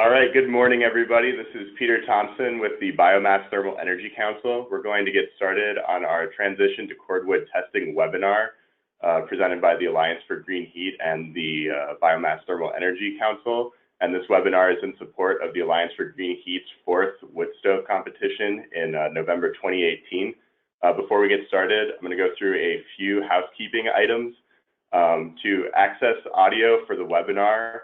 All right, good morning, everybody. This is Peter Thompson with the Biomass Thermal Energy Council. We're going to get started on our transition to cordwood testing webinar presented by the Alliance for Green Heat and the Biomass Thermal Energy Council. And this webinar is in support of the Alliance for Green Heat's fourth wood stove competition in November 2018. Before we get started, I'm going to go through a few housekeeping items. To access audio for the webinar,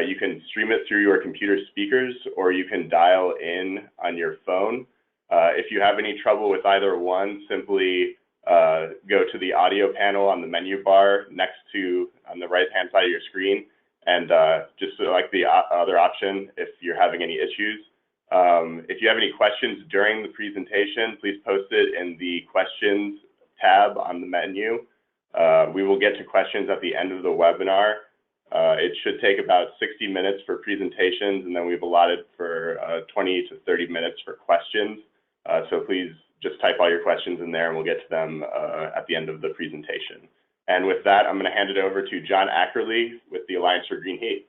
you can stream it through your computer speakers, or you can dial in on your phone. If you have any trouble with either one, simply go to the audio panel on the menu bar next to, on the right-hand side of your screen, and just select the other option if you're having any issues. If you have any questions during the presentation, please post it in the questions tab on the menu. We will get to questions at the end of the webinar. It should take about 60 minutes for presentations, and then we've allotted for 20 to 30 minutes for questions. So please just type all your questions in there and we'll get to them at the end of the presentation. And with that, I'm going to hand it over to John Ackerley with the Alliance for Green Heat.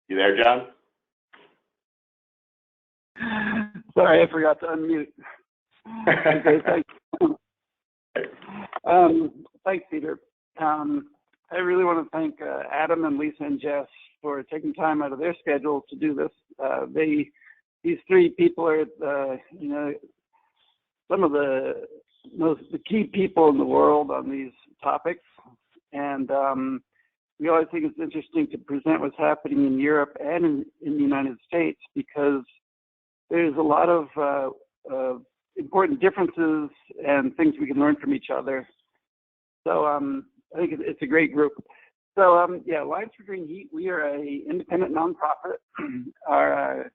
You there, John? Sorry, I forgot to unmute. Okay, thanks. Thanks, Peter. I really want to thank Adam and Lisa and Jess for taking time out of their schedule to do this. These three people are, some of the key people in the world on these topics, and we always think it's interesting to present what's happening in Europe and in the United States, because there's a lot of important differences and things we can learn from each other. So I think it's a great group. So yeah, Alliance for Green Heat, we are an independent nonprofit. Our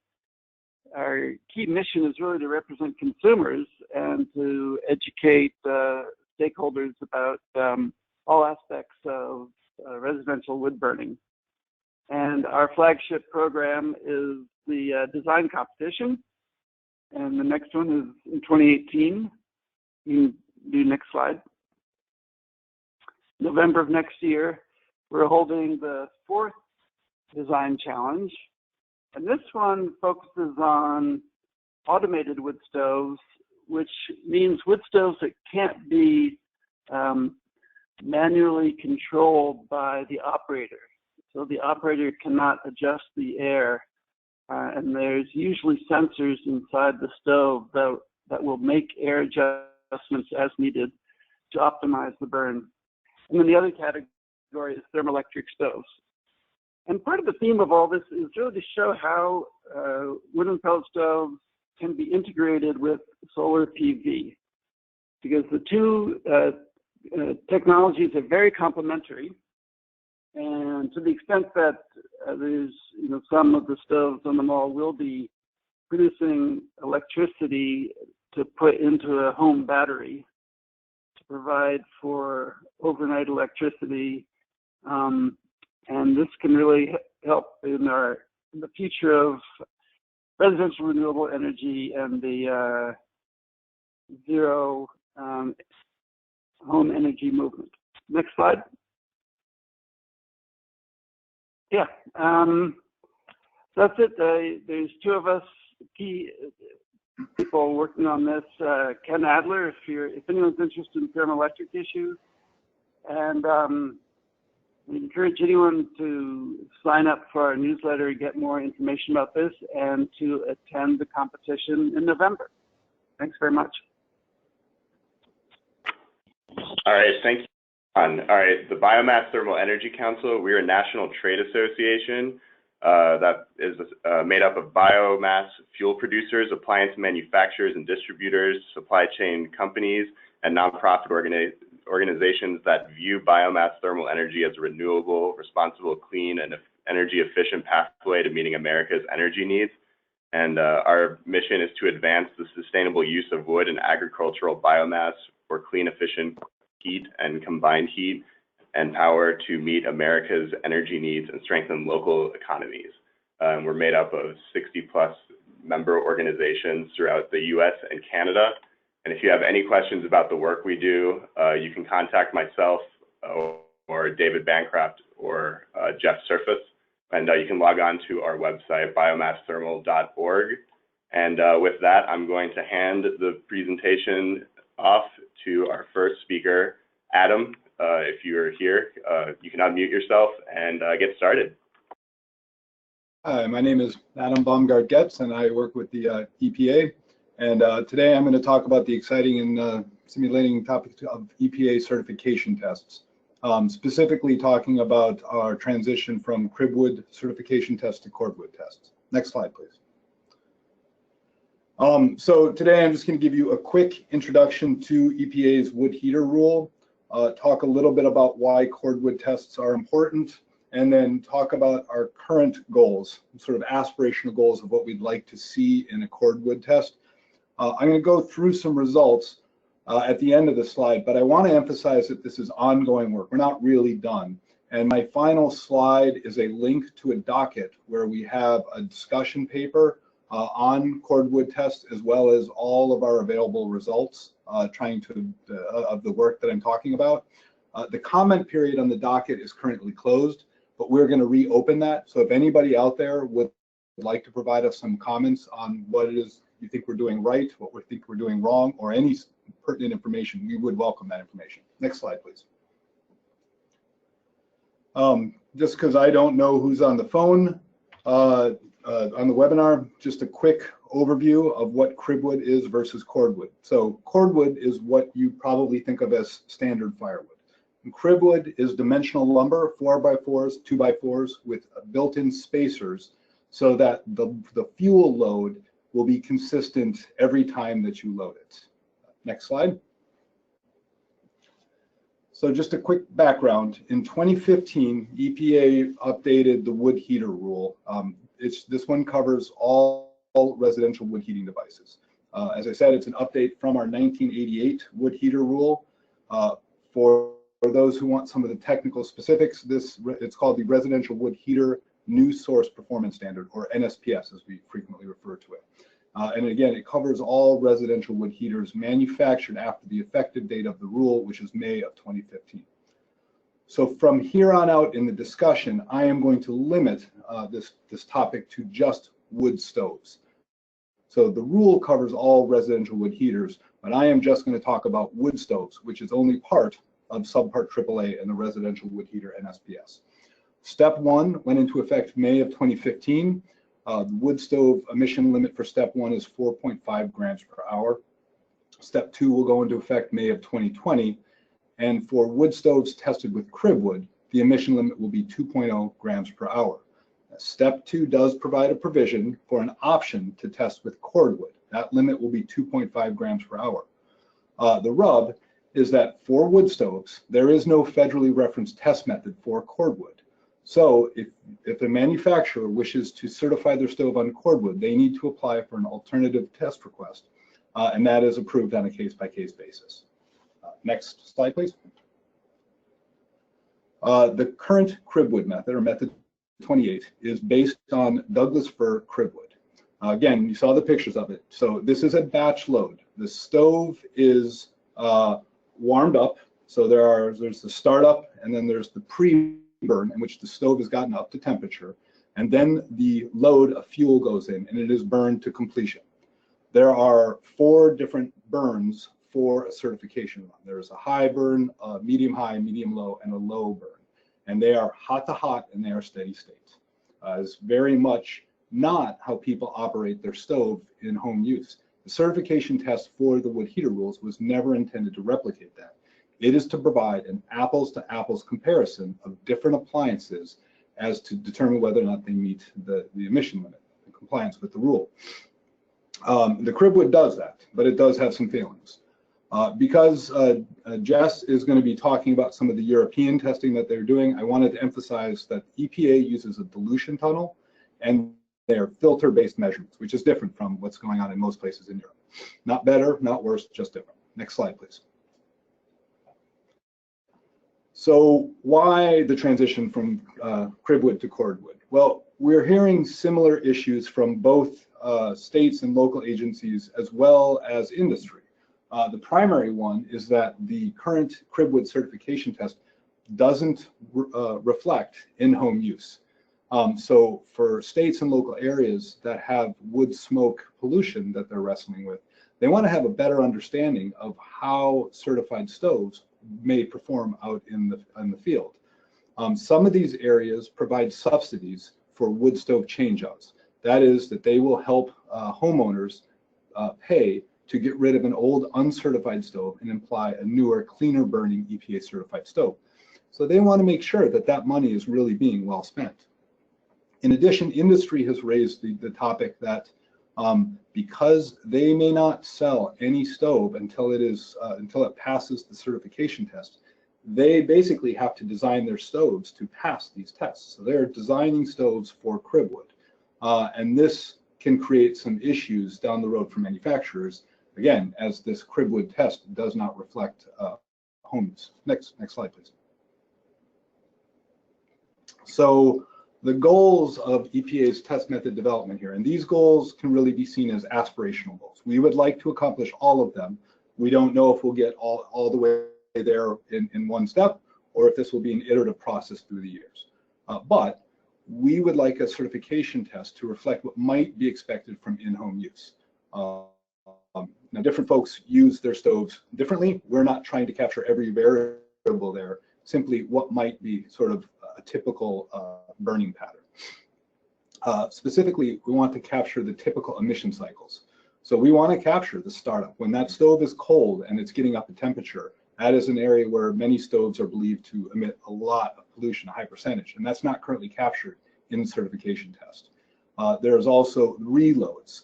key mission is really to represent consumers and to educate stakeholders about all aspects of residential wood burning. And our flagship program is the design competition, and the next one is in 2018. You can do next slide. November of next year, we're holding the fourth design challenge, and this one focuses on automated wood stoves, which means wood stoves that can't be manually controlled by the operator. So the operator cannot adjust the air, and there's usually sensors inside the stove that will make air adjustments as needed to optimize the burn. And then the other category is thermoelectric stoves. And part of the theme of all this is really to show how wooden pellet stoves can be integrated with solar PV, because the two technologies are very complementary. And to the extent that there's, some of the stoves on the mall will be producing electricity to put into a home battery to provide for overnight electricity, and this can really help in the future of residential renewable energy and the zero home energy movement. Next slide. Yeah, that's it. There's two of us key people working on this. Ken Adler, if anyone's interested in thermoelectric issues, and we encourage anyone to sign up for our newsletter and get more information about this, and to attend the competition in November. Thanks very much. All right, thank you. All right, the Biomass Thermal Energy Council, we're a national trade association that is made up of biomass fuel producers, appliance manufacturers and distributors, supply chain companies, and nonprofit organizations that view biomass thermal energy as a renewable, responsible, clean, and energy efficient pathway to meeting America's energy needs. And our mission is to advance the sustainable use of wood and agricultural biomass for clean, efficient heat and combined heat and power to meet America's energy needs and strengthen local economies. We're made up of 60+ member organizations throughout the US and Canada, And if you have any questions about the work we do, you can contact myself or David Bancroft or Jeff Surface. And you can log on to our website, biomassthermal.org. And with that, I'm going to hand the presentation off to our first speaker, Adam. If you're here, you can unmute yourself and get started. Hi, my name is Adam Baumgart-Getz, and I work with the EPA. And today I'm going to talk about the exciting and stimulating topic of EPA certification tests, specifically talking about our transition from Cordwood certification tests to Cordwood tests. Next slide, please. So today I'm just going to give you a quick introduction to EPA's wood heater rule, talk a little bit about why Cordwood tests are important, and then talk about our current goals, sort of aspirational goals of what we'd like to see in a Cordwood test. I'm going to go through some results at the end of the slide, but I want to emphasize that this is ongoing work. We're not really done. And my final slide is a link to a docket where we have a discussion paper on Cordwood tests, as well as all of our available results of the work that I'm talking about. The comment period on the docket is currently closed, but we're going to reopen that. So if anybody out there would like to provide us some comments on what it is you think we're doing right, what we think we're doing wrong, or any pertinent information, we would welcome that information. Next slide, please. Just because I don't know who's on the phone on the webinar, just a quick overview of what cribwood is versus cordwood. So cordwood is what you probably think of as standard firewood. And cribwood is dimensional lumber, 4x4s, 2x4s, with built-in spacers so that the fuel load will be consistent every time that you load it. Next slide. So just a quick background. In 2015, EPA updated the wood heater rule. This one covers all residential wood heating devices. As I said, it's an update from our 1988 wood heater rule. For those who want some of the technical specifics, it's called the Residential Wood Heater New Source Performance Standard, or NSPS as we frequently refer to it. And again, it covers all residential wood heaters manufactured after the effective date of the rule, which is May of 2015. So from here on out in the discussion, I am going to limit this topic to just wood stoves. So the rule covers all residential wood heaters, but I am just going to talk about wood stoves, which is only part of subpart AAA in the residential wood heater NSPS. Step 1 went into effect May of 2015. The wood stove emission limit for step 1 is 4.5 grams per hour. Step 2 will go into effect May of 2020. And for wood stoves tested with cribwood, the emission limit will be 2.0 grams per hour. Step 2 does provide a provision for an option to test with cordwood. That limit will be 2.5 grams per hour. The rub is that for wood stoves, there is no federally referenced test method for cordwood. So if a manufacturer wishes to certify their stove on cordwood, they need to apply for an alternative test request, and that is approved on a case-by-case basis. Next slide, please. The current cribwood method, or method 28, is based on Douglas fir cribwood. Again, you saw the pictures of it. So this is a batch load. The stove is warmed up. So there's the startup, and then there's the pre-burn in which the stove has gotten up to temperature, and then the load of fuel goes in, and it is burned to completion. There are 4 different burns for a certification run. There's a high burn, a medium high, medium low, and a low burn. And they are hot to hot, and they are steady state. It's very much not how people operate their stove in home use. The certification test for the wood heater rules was never intended to replicate that. It is to provide an apples to apples comparison of different appliances as to determine whether or not they meet the emission limit, in compliance with the rule. The cribwood does that, but it does have some failings. Because Jess is going to be talking about some of the European testing that they're doing, I wanted to emphasize that EPA uses a dilution tunnel, and they're filter-based measurements, which is different from what's going on in most places in Europe. Not better, not worse, just different. Next slide, please. So why the transition from cribwood to cordwood? Well, we're hearing similar issues from both states and local agencies as well as industry. The primary one is that the current Cordwood certification test doesn't reflect in-home use. So for states and local areas that have wood smoke pollution that they're wrestling with, they want to have a better understanding of how certified stoves may perform out in the field. Some of these areas provide subsidies for wood stove changeouts. That is, that they will help homeowners pay to get rid of an old uncertified stove and apply a newer, cleaner burning EPA certified stove. So they want to make sure that that money is really being well spent. In addition, industry has raised the topic that because they may not sell any stove until it passes the certification test, they basically have to design their stoves to pass these tests. So they're designing stoves for Cordwood, and this can create some issues down the road for manufacturers, again, as this Cordwood test does not reflect home use. Next slide, please. So the goals of EPA's test method development here, and these goals can really be seen as aspirational goals. We would like to accomplish all of them. We don't know if we'll get all the way there in one step, or if this will be an iterative process through the years. But we would like a certification test to reflect what might be expected from in-home use. Now, different folks use their stoves differently. We're not trying to capture every variable there, simply what might be sort of a typical burning pattern. Specifically, we want to capture the typical emission cycles. So we want to capture the startup. When that stove is cold and it's getting up to temperature, that is an area where many stoves are believed to emit a lot of pollution, a high percentage, and that's not currently captured in the certification test. There's also reloads.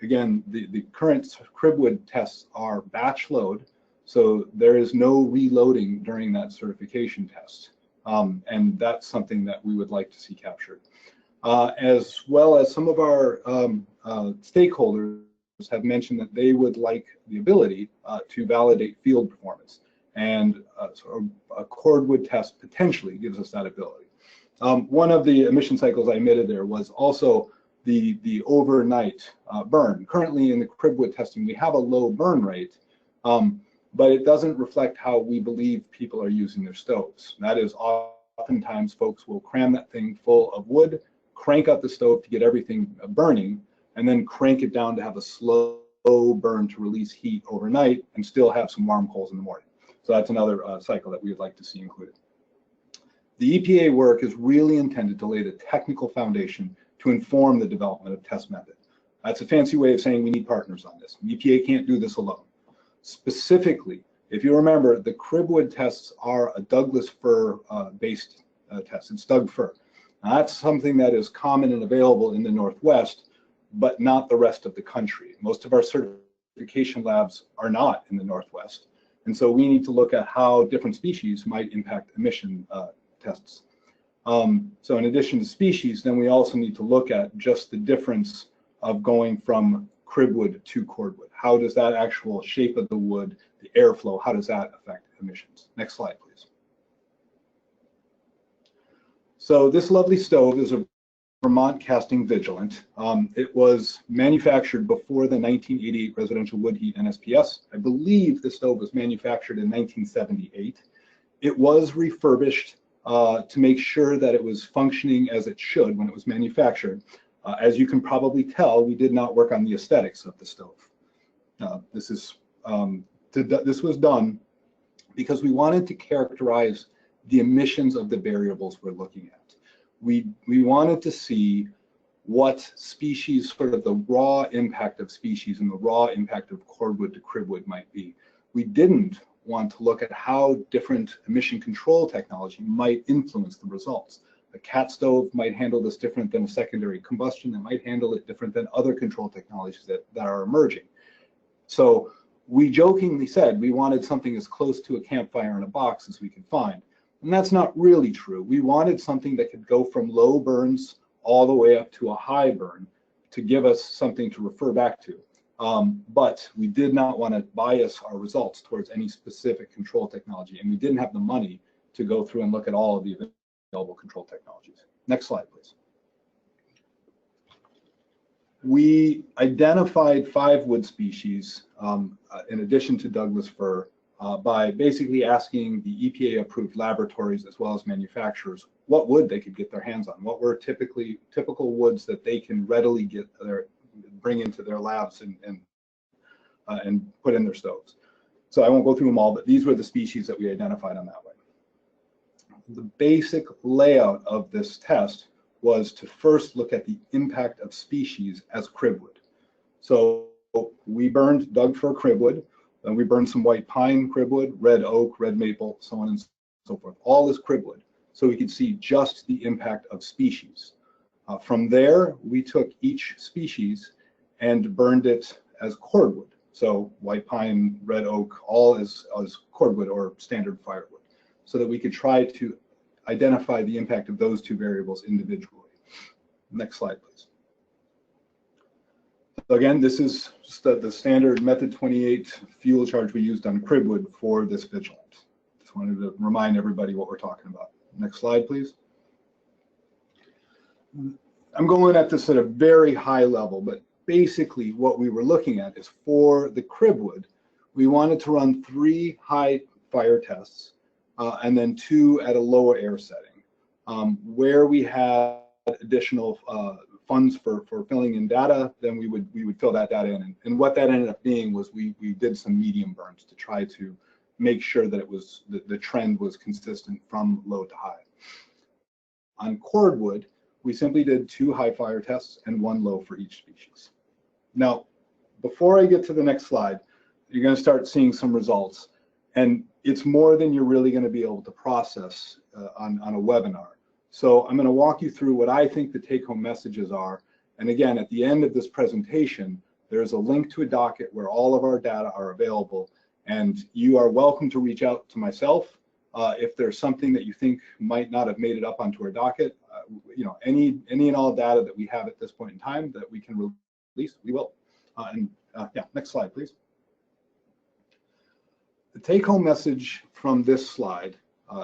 Again, the current Cordwood tests are batch load, so there is no reloading during that certification test. And that's something that we would like to see captured. As well as some of our stakeholders have mentioned that they would like the ability to validate field performance. And so a Cordwood test potentially gives us that ability. One of the emission cycles I emitted there was also the overnight burn. Currently in the Cordwood testing, we have a low burn rate, but it doesn't reflect how we believe people are using their stoves. That is, oftentimes folks will cram that thing full of wood, crank up the stove to get everything burning, and then crank it down to have a slow burn to release heat overnight and still have some warm coals in the morning. So that's another cycle that we would like to see included. The EPA work is really intended to lay the technical foundation to inform the development of test method. That's a fancy way of saying we need partners on this. The EPA can't do this alone. Specifically, if you remember, the Cordwood tests are a Douglas fir based test. It's Doug fir. Now, that's something that is common and available in the Northwest, but not the rest of the country. Most of our certification labs are not in the Northwest. And so we need to look at how different species might impact emission tests. So in addition to species, then we also need to look at just the difference of going from Cordwood to Cordwood. How does that actual shape of the wood, the airflow, how does that affect emissions? Next slide, please. So this lovely stove is a Vermont Casting Vigilant. It was manufactured before the 1988 residential wood heat NSPS. I believe the stove was manufactured in 1978. It was refurbished to make sure that it was functioning as it should when it was manufactured. As you can probably tell, we did not work on the aesthetics of the stove. This was done because we wanted to characterize the emissions of the variables we're looking at. We wanted to see what species, sort of the raw impact of species and the raw impact of Cordwood to Cordwood might be. We didn't want to look at how different emission control technology might influence the results. A cat stove might handle this different than a secondary combustion. It might handle it different than other control technologies that are emerging. So we jokingly said we wanted something as close to a campfire in a box as we could find. And that's not really true. We wanted something that could go from low burns all the way up to a high burn to give us something to refer back to. But we did not want to bias our results towards any specific control technology, and we didn't have the money to go through and look at all of the available control technologies. Next slide, please. We identified 5 wood species in addition to Douglas fir by basically asking the EPA-approved laboratories as well as manufacturers what wood they could get their hands on, what were typical woods that they can readily bring into their labs and put in their stoves. So I won't go through them all, but these were the species that we identified on that way. The basic layout of this test was to first look at the impact of species as cribwood. So we burned Doug fir cribwood, and we burned some white pine cribwood, red oak, red maple, so on and so forth. All this cribwood, so we could see just the impact of species. From there, we took each species and burned it as cordwood. So white pine, red oak, all as cordwood or standard firewood, so that we could try to identify the impact of those 2 variables individually. Next slide, please. So again, this is just the standard method 28 fuel charge we used on cribwood for this vigilant. Just wanted to remind everybody what we're talking about. Next slide, please. I'm going at this at a very high level, but basically what we were looking at is for the cribwood, we wanted to run 3 high fire tests and then 2 at a lower air setting. Where we had additional funds for filling in data, then we would fill that data in. And what that ended up being was we did some medium burns to try to make sure that it was the trend was consistent from low to high. On cordwood, we simply did 2 high fire tests and 1 low for each species. Now, before I get to the next slide, you're going to start seeing some results, and it's more than you're really going to be able to process on a webinar. So I'm going to walk you through what I think the take-home messages are. And again, at the end of this presentation, there's a link to a docket where all of our data are available, and you are welcome to reach out to myself if there's something that you think might not have made it up onto our docket. You know, any and all data that we have at this point in time that we can release, we will. Yeah, next slide, please. The take-home message from this slide,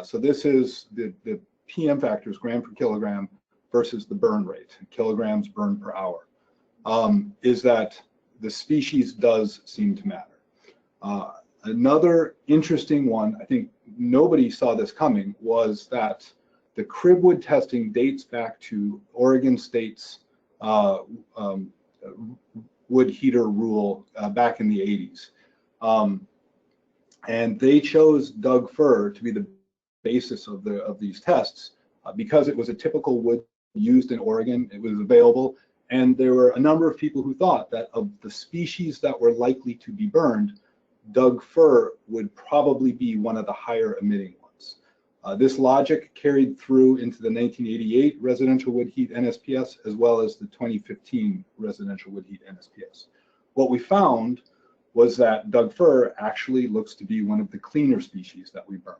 so this is the PM factors, gram per kilogram, versus the burn rate, kilograms burned per hour, is that the species does seem to matter. Another interesting one, I think nobody saw this coming, was that the cribwood testing dates back to Oregon State's wood heater rule back in the 80s. And they chose Doug fir to be the basis of these tests because it was a typical wood used in Oregon. It was available, and there were a number of people who thought that of the species that were likely to be burned, Doug fir would probably be one of the higher emitting ones. This logic carried through into the 1988 residential wood heat NSPS as well as the 2015 residential wood heat NSPS. What we found was that Doug fir actually looks to be one of the cleaner species that we burned.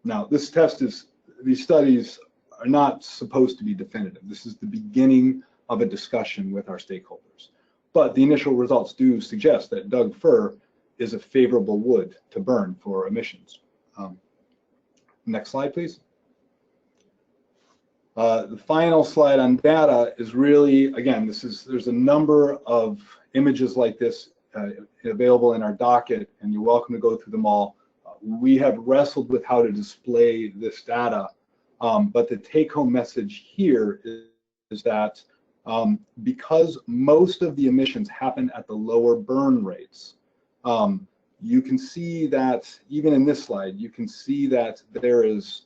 Now, these studies are not supposed to be definitive. This is the beginning of a discussion with our stakeholders. But the initial results do suggest that Doug fir is a favorable wood to burn for emissions. Next slide, please. The final slide on data is really, again, there's a number of images like this available in our docket, and you're welcome to go through them all. We have wrestled with how to display this data, but the take-home message here is that because most of the emissions happen at the lower burn rates, you can see that even in this slide, you can see that there is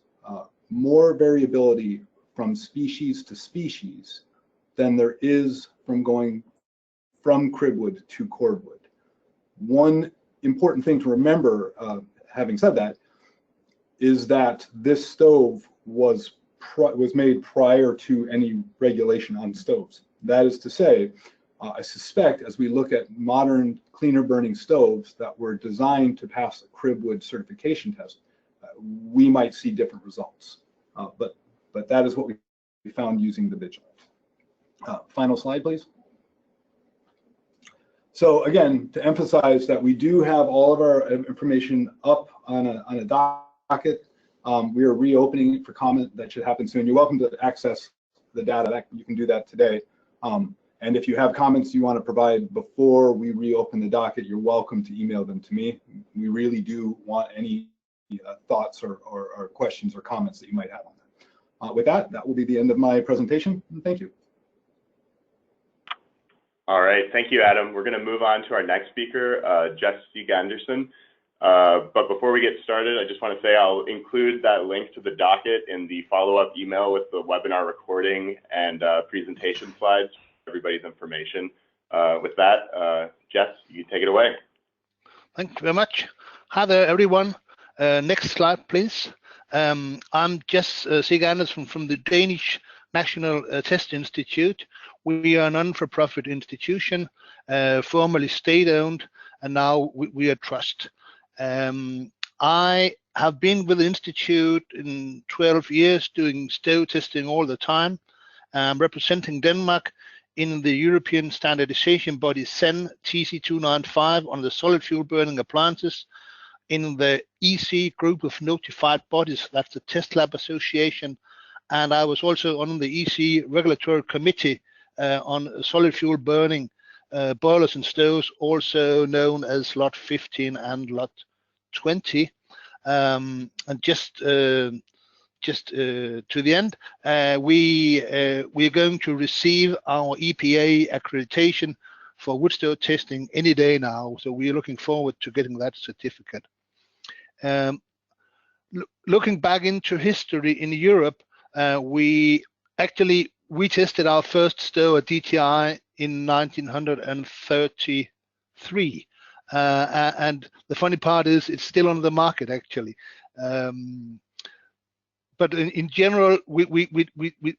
more variability from species to species than there is from going from cribwood to cordwood. One important thing to remember, having said that, is that this stove was made prior to any regulation on stoves. That is to say, I suspect as we look at modern cleaner burning stoves that were designed to pass a cribwood certification test, we might see different results. But that is what we found using the Vigilant. Final slide, please. So again, to emphasize that we do have all of our information up on a docket. We are reopening it for comment. That should happen soon. You're welcome to access the data. You can do that today. And if you have comments you want to provide before we reopen the docket, you're welcome to email them to me. We really do want any thoughts or questions or comments that you might have on that. With that, that will be the end of my presentation. Thank you. All right, thank you, Adam. We're going to move on to our next speaker, Jess Anderson. But before we get started, I just want to say I'll include that link to the docket in the follow-up email with the webinar recording and presentation slides for everybody's information. With that, Jess, you take it away. Thank you very much. Hi there, everyone. Next slide, please. I'm Jess Andersen from the Danish National Test Institute. We are a non-for-profit institution, formerly state-owned, and now we are trust. I have been with the institute in 12 years doing stow testing all the time. I'm representing Denmark in the European standardization body CEN TC295 on the solid fuel burning appliances, in the EC group of notified bodies, that's the Test Lab Association, and I was also on the EC regulatory committee on solid fuel burning boilers and stoves, also known as Lot 15 and Lot 20. And just to the end, we're going to receive our EPA accreditation for wood stove testing any day now, so we're looking forward to getting that certificate. Looking back into history in Europe, we tested our first stove at DTI in 1933, and the funny part is it's still on the market actually. But in general, we're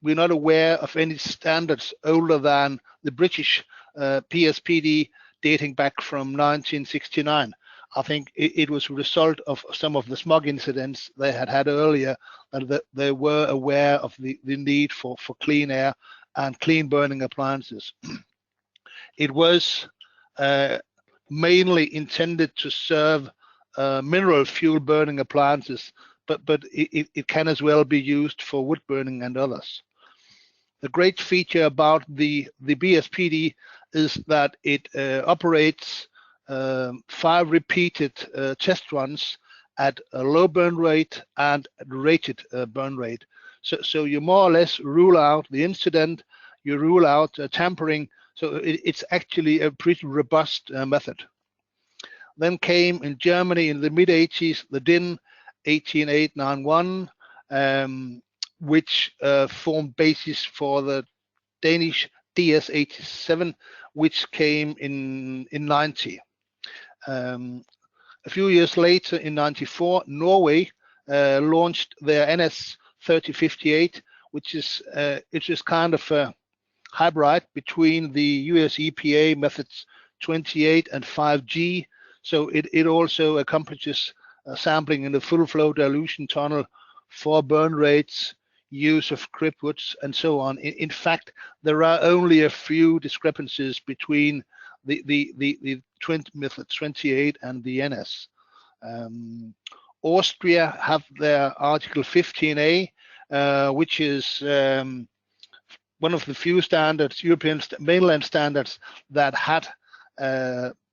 not aware of any standards older than the British PSPD dating back from 1969. I think it was a result of some of the smog incidents they had earlier, and that they were aware of the need for clean air and clean burning appliances. It was mainly intended to serve mineral fuel burning appliances, but it can as well be used for wood burning and others. The great feature about the BSPD is that it operates 5 repeated test runs at a low burn rate and rated burn rate. So you more or less rule out the incident, you rule out tampering, so it's actually a pretty robust method. Then came in Germany in the mid-80s the DIN 18891, which formed basis for the Danish DS87, which came in 90. A few years later, in 94, Norway launched their NS 3058, which is kind of a hybrid between the US EPA methods 28 and 5G. So it also accomplishes sampling in the full flow dilution tunnel for burn rates, use of gripwoods, and so on. In fact, there are only a few discrepancies between the method 28 and the NS. Austria have their Article 15A, which is one of the few standards, European mainland standards, that had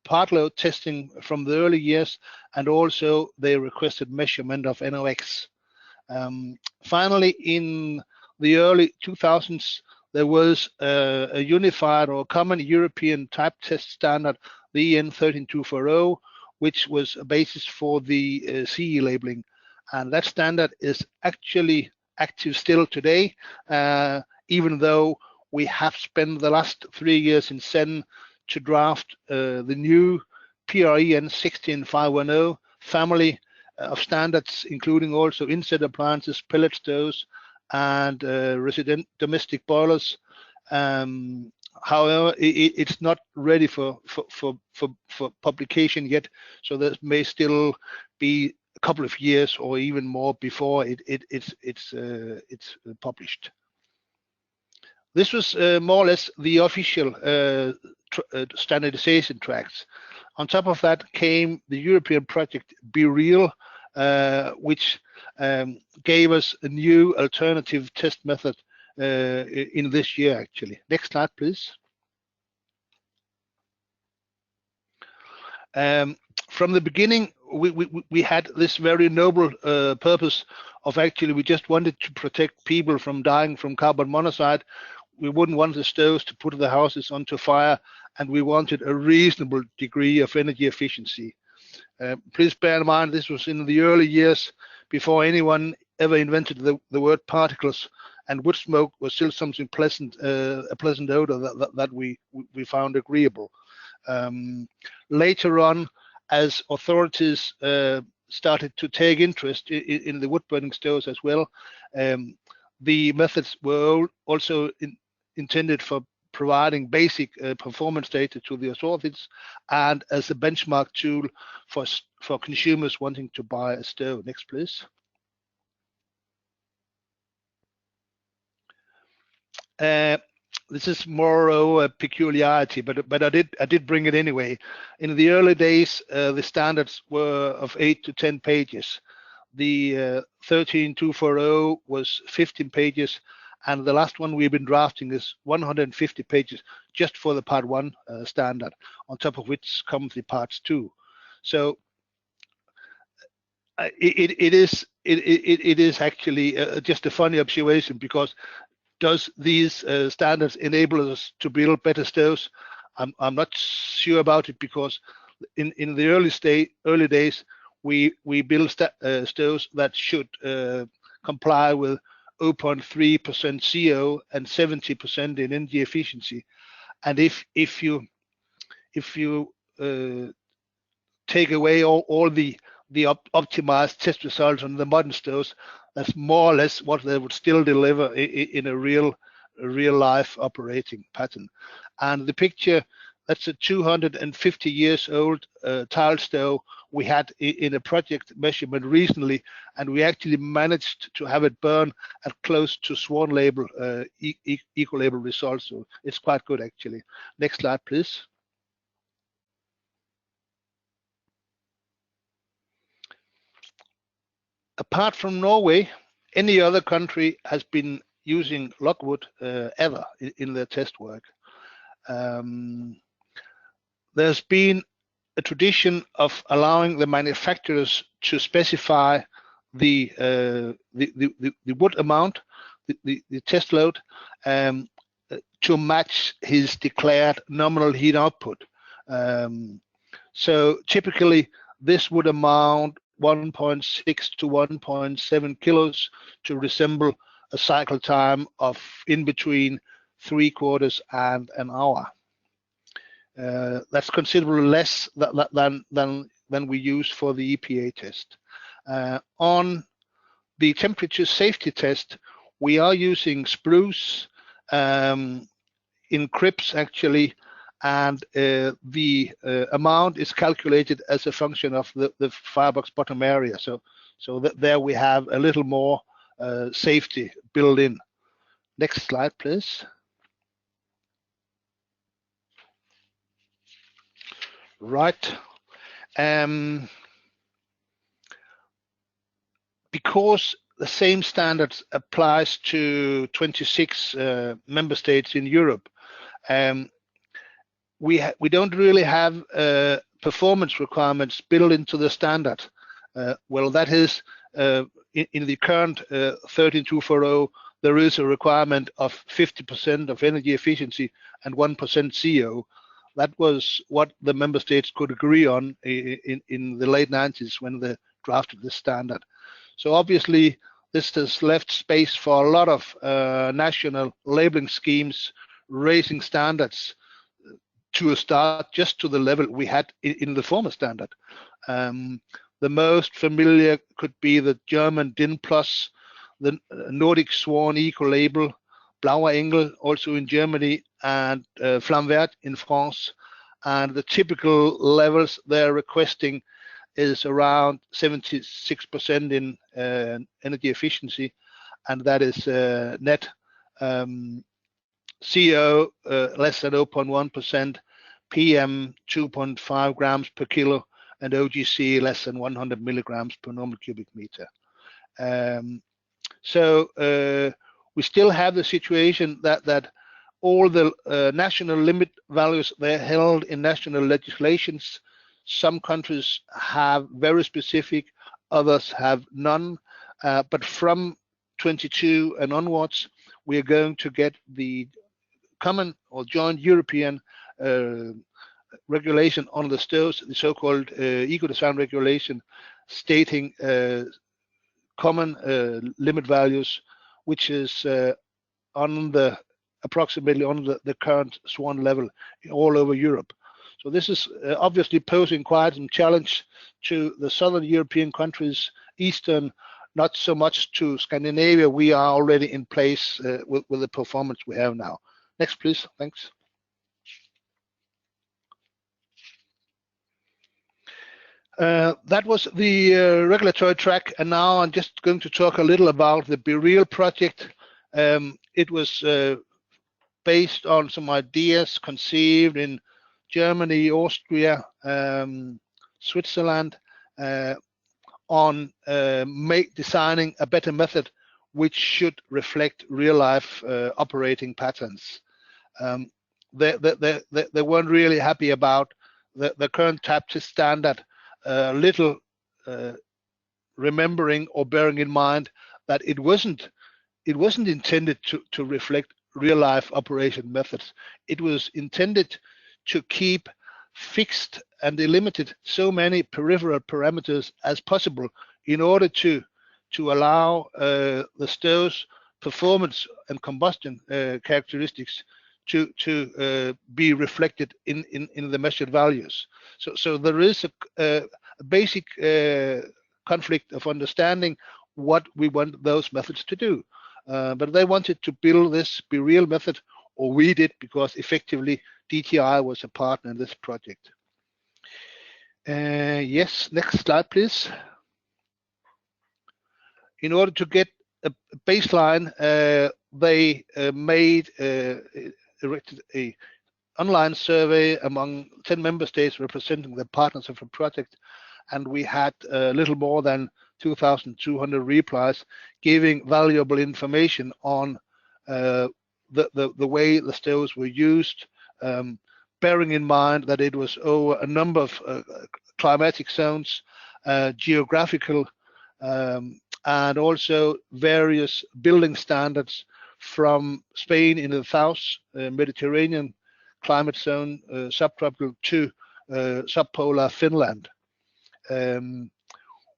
part load testing from the early years, and also they requested measurement of NOx. Finally, in the early 2000s, there was a unified or common European type test standard, the EN 13240, which was a basis for the CE labeling. And that standard is actually active still today, even though we have spent the last 3 years in CEN to draft the new PREN 16510 family of standards, including also inset appliances, pellet stoves, and resident domestic boilers. However, it's not ready for publication yet, so there may still be a couple of years or even more before it's published. This was more or less the official standardization tracks. On top of that came the European project Be Real, which gave us a new alternative test method in this year, actually. Next slide, please. From the beginning, we had this very noble purpose of actually we just wanted to protect people from dying from carbon monoxide. We wouldn't want the stoves to put the houses onto fire, and we wanted a reasonable degree of energy efficiency. Please bear in mind this was in the early years before anyone ever invented the word particles, and wood smoke was still something pleasant, a pleasant odor that we found agreeable. Later on, as authorities started to take interest in the wood burning stoves as well, the methods were also intended for providing basic performance data to the authorities and as a benchmark tool for consumers wanting to buy a stove. Next, please. This is more a peculiarity, but I did bring it anyway. In the early days, the standards were of 8 to 10 pages. The 13240 was 15 pages, and the last one we've been drafting is 150 pages just for the Part 1 standard, on top of which comes the Parts 2. So it is actually just a funny observation, because does these standards enable us to build better stoves? I'm not sure about it, because in the early days we built stoves that should comply with 0.3% CO and 70% in energy efficiency. And if you take away all the optimized test results on the modern stoves, that's more or less what they would still deliver in a real life operating pattern. And the picture, that's a 250 years old tile stove we had in a project measurement recently, and we actually managed to have it burn at close to Swan label, eco label results. So it's quite good actually. Next slide, please. Apart from Norway, any other country has been using logwood ever in their test work. There's been a tradition of allowing the manufacturers to specify the wood amount, the test load, to match his declared nominal heat output. So typically this would amount 1.6 to 1.7 kilos to resemble a cycle time of in between 3/4 and an hour. That's considerably less than we use for the EPA test. On the temperature safety test, we are using spruce in cribs actually, and the amount is calculated as a function of the firebox bottom area. So there we have a little more safety built in. Next slide, please. Right. Because the same standards applies to 26 member states in Europe, we don't really have performance requirements built into the standard. Well, that is in the current 13240, there is a requirement of 50% of energy efficiency and 1% CO. That was what the member states could agree on in the late 90s when they drafted this standard. So obviously this has left space for a lot of national labeling schemes raising standards to a start just to the level we had in the former standard. The most familiar could be the German DIN Plus, the Nordic Swan Eco Label, Blauer Engel also in Germany, and Flamme Verte in France. And the typical levels they're requesting is around 76% in energy efficiency, and that is net CO less than 0.1%, PM 2.5 grams per kilo, and OGC less than 100 milligrams per normal cubic meter. So we still have the situation that all the national limit values, they're held in national legislations. Some countries have very specific, others have none. But from 22 and onwards, we are going to get the common or joint European regulation on the stoves, the so-called eco-design regulation, stating common limit values, which is on the approximately on the current SWAN level all over Europe. So this is obviously posing quite some challenge to the southern European countries, eastern not so much to Scandinavia. We are already in place with the performance we have now. Next, please. Thanks. That was the regulatory track, and now I'm just going to talk a little about the BeReal project. It was based on some ideas conceived in Germany, Austria, Switzerland, on designing a better method which should reflect real-life operating patterns. They weren't really happy about the current tap test standard, little remembering or bearing in mind that it wasn't intended to reflect real-life operation methods. It was intended to keep fixed and delimited so many peripheral parameters as possible in order to allow the stove's performance and combustion characteristics to be reflected in the measured values. So there is a basic conflict of understanding what we want those methods to do. But they wanted to build this BeReal method, or we did, because effectively DTI was a partner in this project. Yes, next slide, please. In order to get a baseline, they erected a online survey among 10 member states representing the partners of the project, and we had a little more than 2,200 replies giving valuable information on the way the stoves were used, bearing in mind that it was over a number of climatic zones, geographical, and also various building standards from Spain in the south, Mediterranean climate zone, subtropical, to subpolar Finland.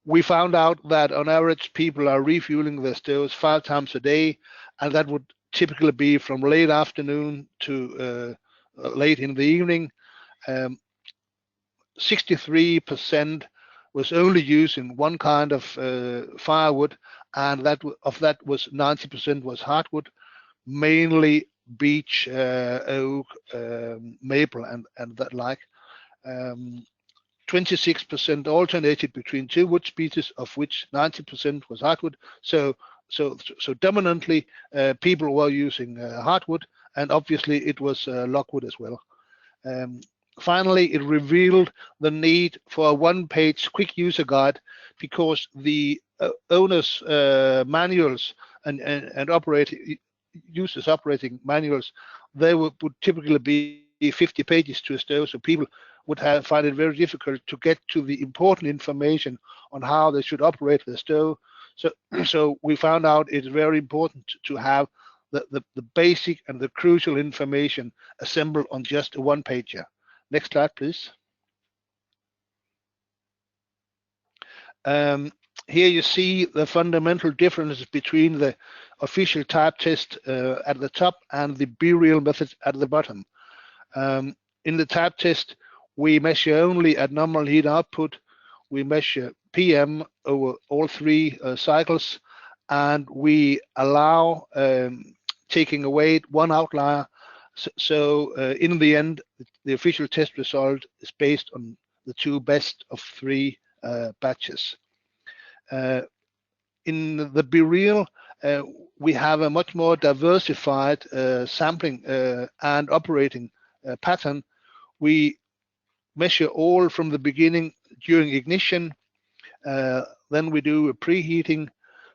We found out that on average people are refueling their stoves 5 times a day, and that would typically be from late afternoon to late in the evening. 63% was only using one kind of firewood, and of that was 90% was hardwood, mainly beech, oak, maple, and that like. 26% alternated between 2 wood species, of which 90% was hardwood. So dominantly people were using hardwood, and obviously it was logwood as well. Finally, it revealed the need for a one-page quick user guide, because the owner's manuals and users' operating manuals, they would typically be 50 pages to a stove, so people would find it very difficult to get to the important information on how they should operate the stove. So we found out it's very important to have the basic and the crucial information assembled on just a one-pager. Next slide, please. Here you see the fundamental differences between the official type test at the top and the BeReal method at the bottom. In the type test, we measure only at nominal heat output. We measure PM over all 3 cycles, and we allow taking away one outlier. So in the end, the official test result is based on the 2 best of 3 batches. In the BeReal, we have a much more diversified sampling and operating pattern. We measure all from the beginning during ignition. Then we do a preheating,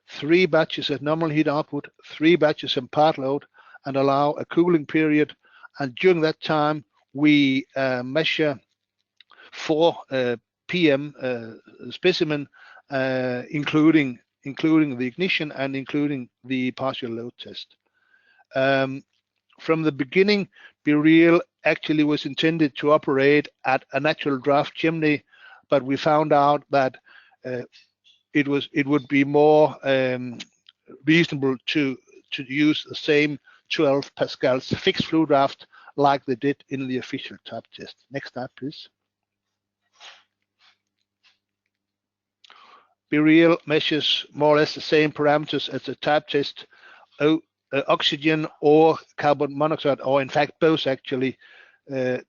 3 batches at nominal heat output, 3 batches in part load, and allow a cooling period. And during that time, we measure 4 PM specimen, including the ignition and including the partial load test. From the beginning, BeReal actually was intended to operate at a natural draft chimney, but we found out that it would be more reasonable to use the same 12 pascals fixed flue draft like they did in the official type test. Next slide, please. BeReal measures more or less the same parameters as the type test, oxygen or carbon monoxide, or in fact both actually,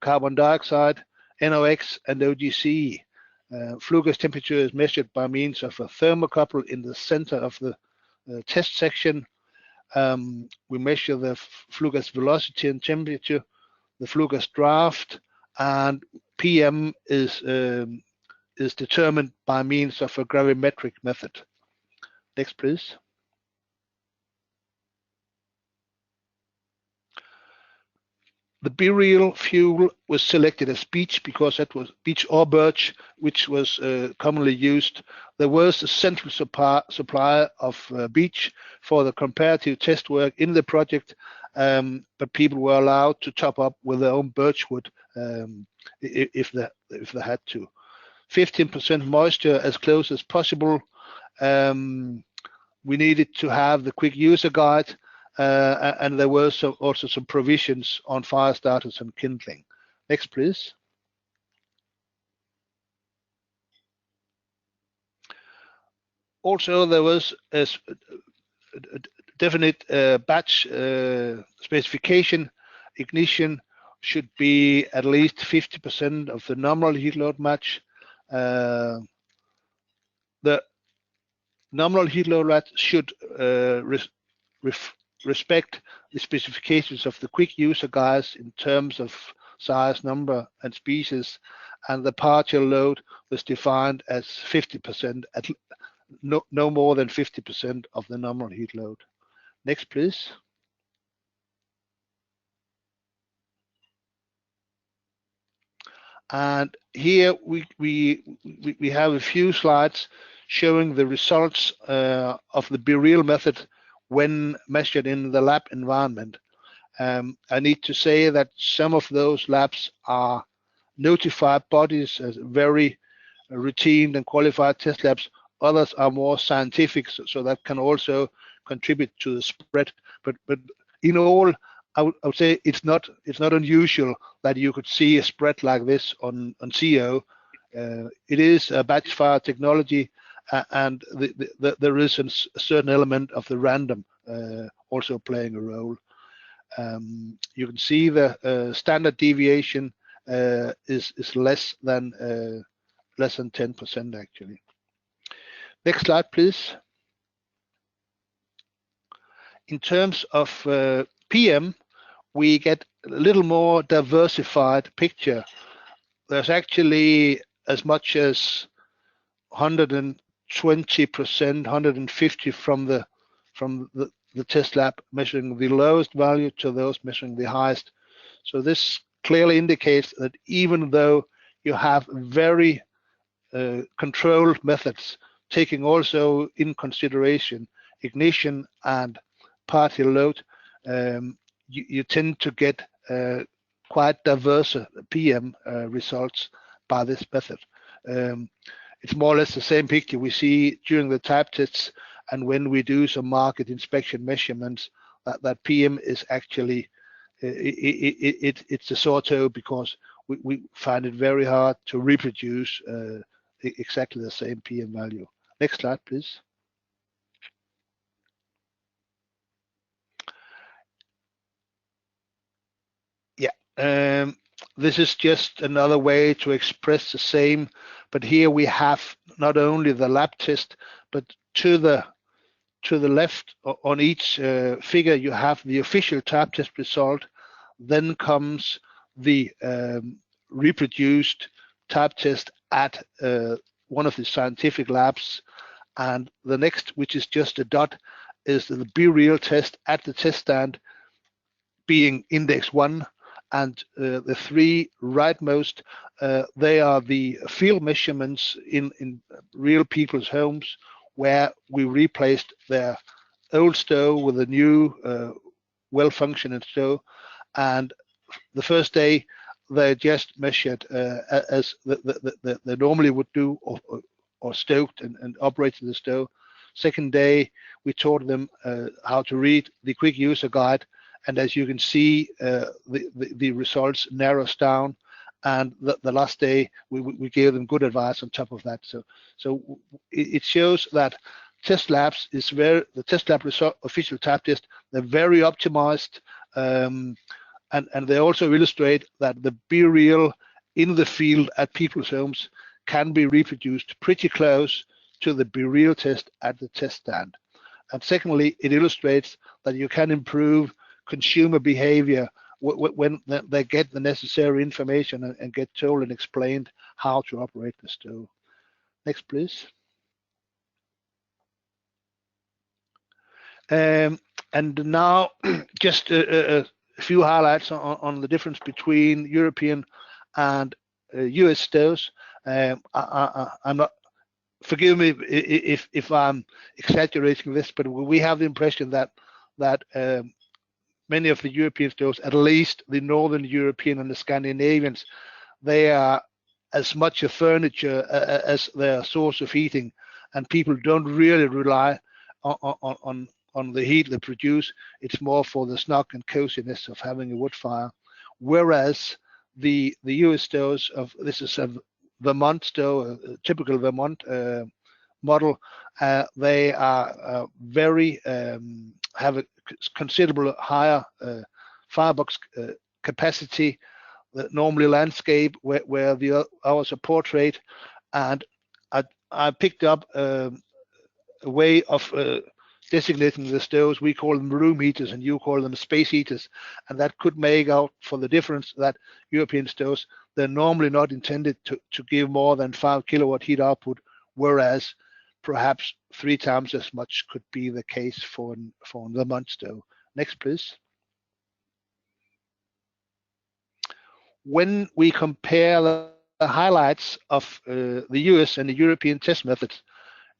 carbon dioxide, NOx and OGC. Flue gas temperature is measured by means of a thermocouple in the center of the test section. We measure the flue gas velocity and temperature, the flue gas draft, and PM is determined by means of a gravimetric method. Next, please. The BeReal fuel was selected as beech because that was beech or birch, which was commonly used. There was a central supply of beech for the comparative test work in the project, but people were allowed to top up with their own birch wood if they had to. 15% moisture as close as possible. We needed to have the quick user guide, and there were also some provisions on fire starters and kindling. Next, please. Also, there was a definite batch specification. Ignition should be at least 50% of the nominal heat load match. The nominal heat load match should respect the specifications of the quick user guides in terms of size, number, and species, and the partial load was defined as 50%, at no more than 50% of the nominal heat load. Next, please. And here we have a few slides showing the results of the BeReal method when measured in the lab environment. I need to say that some of those labs are notified bodies as very routine and qualified test labs. Others are more scientific, so that can also contribute to the spread. But in all, I would say it's not unusual that you could see a spread like this on CO. It is a batch fire technology, and there is a certain element of the random also playing a role. You can see the standard deviation is less than 10% actually. Next slide, please. In terms of PM, we get a little more diversified picture. There's actually as much as 120%, 150 from the test lab measuring the lowest value to those measuring the highest. So this clearly indicates that even though you have very controlled methods, taking also in consideration ignition and partial load, you tend to get quite diverse PM results by this method. It's more or less the same picture we see during the type tests, and when we do some market inspection measurements, that PM is actually it's a sore toe, because we find it very hard to reproduce exactly the same PM value. Next slide, please. Yeah, this is just another way to express the same, but here we have not only the lab test, but to the left on each figure you have the official type test result. Then comes the reproduced type test at one of the scientific labs, and the next, which is just a dot, is the BeReal test at the test stand, being index 1, and the three rightmost, they are the field measurements in real people's homes, where we replaced their old stove with a new well-functioning stove. And the first day they just measured as they normally would do, or stoked and operated the stove. Second day we taught them how to read the quick user guide, and as you can see, the results narrows down. And the last day we gave them good advice on top of that. So it shows that test labs is the test lab result, official type test, they're very optimized, and they also illustrate that the Be Real in the field at people's homes can be reproduced pretty close to the Be Real test at the test stand. And secondly, it illustrates that you can improve consumer behavior when they get the necessary information and get told and explained how to operate the stove. Next, please. And now just a few highlights on the difference between European and US stoves. I'm not, forgive me if I'm exaggerating this, but we have the impression that many of the European stoves, at least the Northern European and the Scandinavians, they are as much a furniture as their source of heating, and people don't really rely on the heat they produce. It's more for the snug and coziness of having a wood fire. Whereas the US stoves, this is a Vermont stove, a typical Vermont model, they are very have a considerable higher firebox capacity, normally landscape, where the ours are portrait. And I picked up a way of designating the stoves. We call them room heaters and you call them space heaters, and that could make out for the difference that European stoves, they're normally not intended to give more than 5 kilowatt heat output, whereas perhaps 3 times as much could be the case for the Vermont stove. Next, please. When we compare the highlights of the US and the European test methods,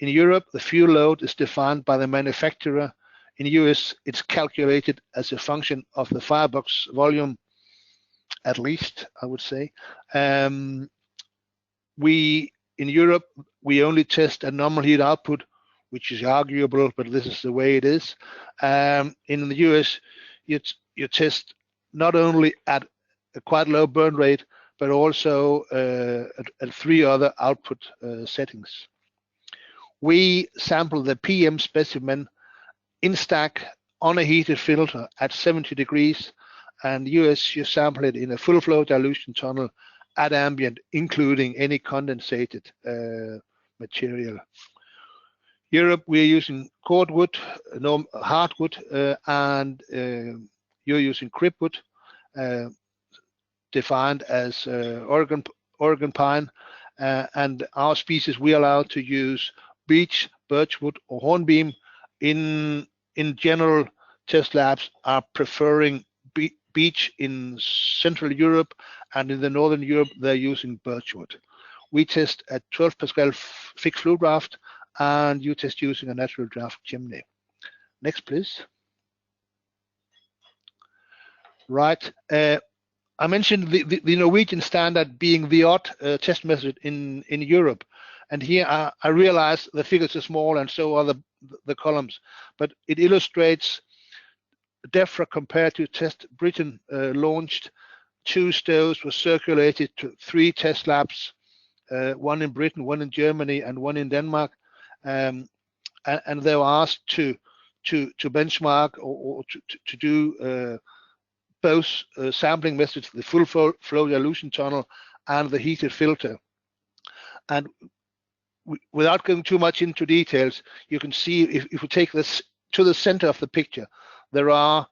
in Europe, the fuel load is defined by the manufacturer. In the US, it's calculated as a function of the firebox volume, at least, I would say. In Europe, we only test a normal heat output, which is arguable, but this is the way it is. In the US, you test not only at a quite low burn rate, but also at 3 other output settings. We sample the PM specimen in stack on a heated filter at 70 degrees, and US, you sample it in a full flow dilution tunnel at ambient, including any condensated material. Europe, we're using cordwood, hardwood, and you're using cribwood, defined as Oregon pine, and our species we allow to use beech, birchwood, or hornbeam. In general, test labs are preferring beech in Central Europe, and in the Northern Europe they're using birchwood. We test at 12 Pascal fixed flue draft, and you test using a natural draft chimney. Next, please. Right. I mentioned the Norwegian standard being the odd test method in Europe. And here I realize the figures are small and so are the columns, but it illustrates DEFRA compared to test Britain launched. 2 stoves were circulated to 3 test labs, 1 in Britain, 1 in Germany, and 1 in Denmark. And they were asked to benchmark or to do both sampling methods, the full flow dilution tunnel and the heated filter. And without going too much into details, you can see if we take this to the center of the picture, there are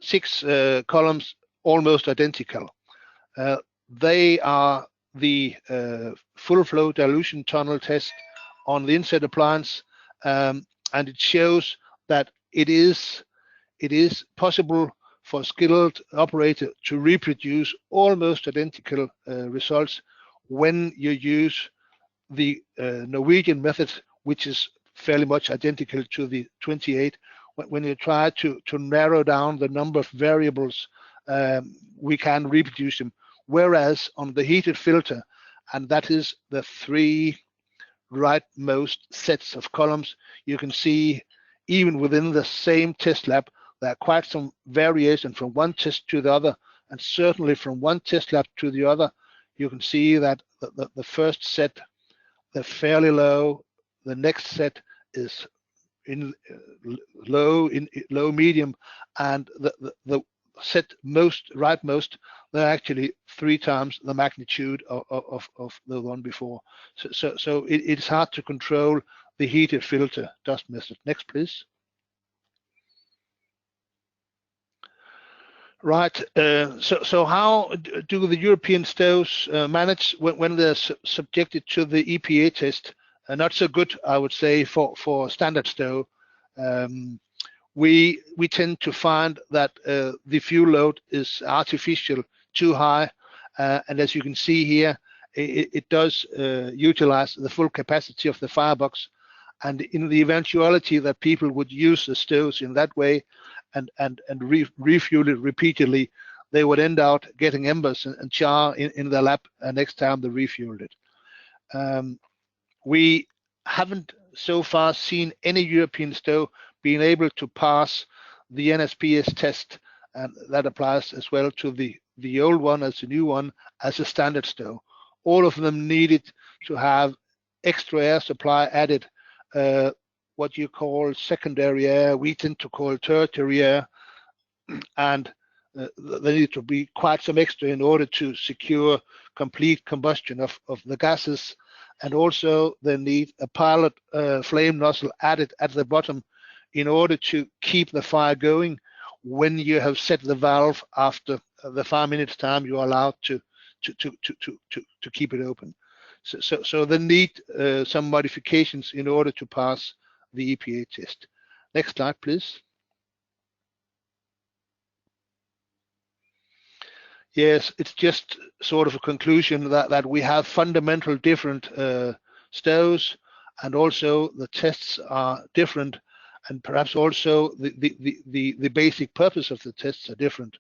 6 columns almost identical. They are the full flow dilution tunnel test on the inside appliance, and it shows that it is possible for a skilled operator to reproduce almost identical results when you use the Norwegian method, which is fairly much identical to the 28. When you try to narrow down the number of variables, we can reproduce them. Whereas on the heated filter, and that is the 3 rightmost sets of columns, you can see even within the same test lab, there are quite some variation from one test to the other, and certainly from one test lab to the other. You can see that the first set, they're fairly low. The next set is in low, medium, and the set rightmost, they're actually 3 times the magnitude of the one before. So it's hard to control the heated filter dust method. Next, please. Right. So how do the European stoves manage when they're subjected to the EPA test? Not so good, I would say, for standard stove. We tend to find that the fuel load is artificial, too high, and as you can see here, it does utilize the full capacity of the firebox. And in the eventuality that people would use the stoves in that way and refuel it repeatedly, they would end out getting embers and char in their lap next time they refueled it. We haven't so far seen any European stove being able to pass the NSPS test, and that applies as well to the old one as the new one as a standard stove. All of them needed to have extra air supply added, what you call secondary air, we tend to call tertiary air, and there need to be quite some extra in order to secure complete combustion of the gases. And also they need a pilot flame nozzle added at the bottom in order to keep the fire going when you have set the valve after the 5 minutes time you're allowed to keep it open. So they need some modifications in order to pass the EPA test. Next slide, please. Yes, it's just sort of a conclusion that we have fundamental different stoves, and also the tests are different, and perhaps also the basic purpose of the tests are different.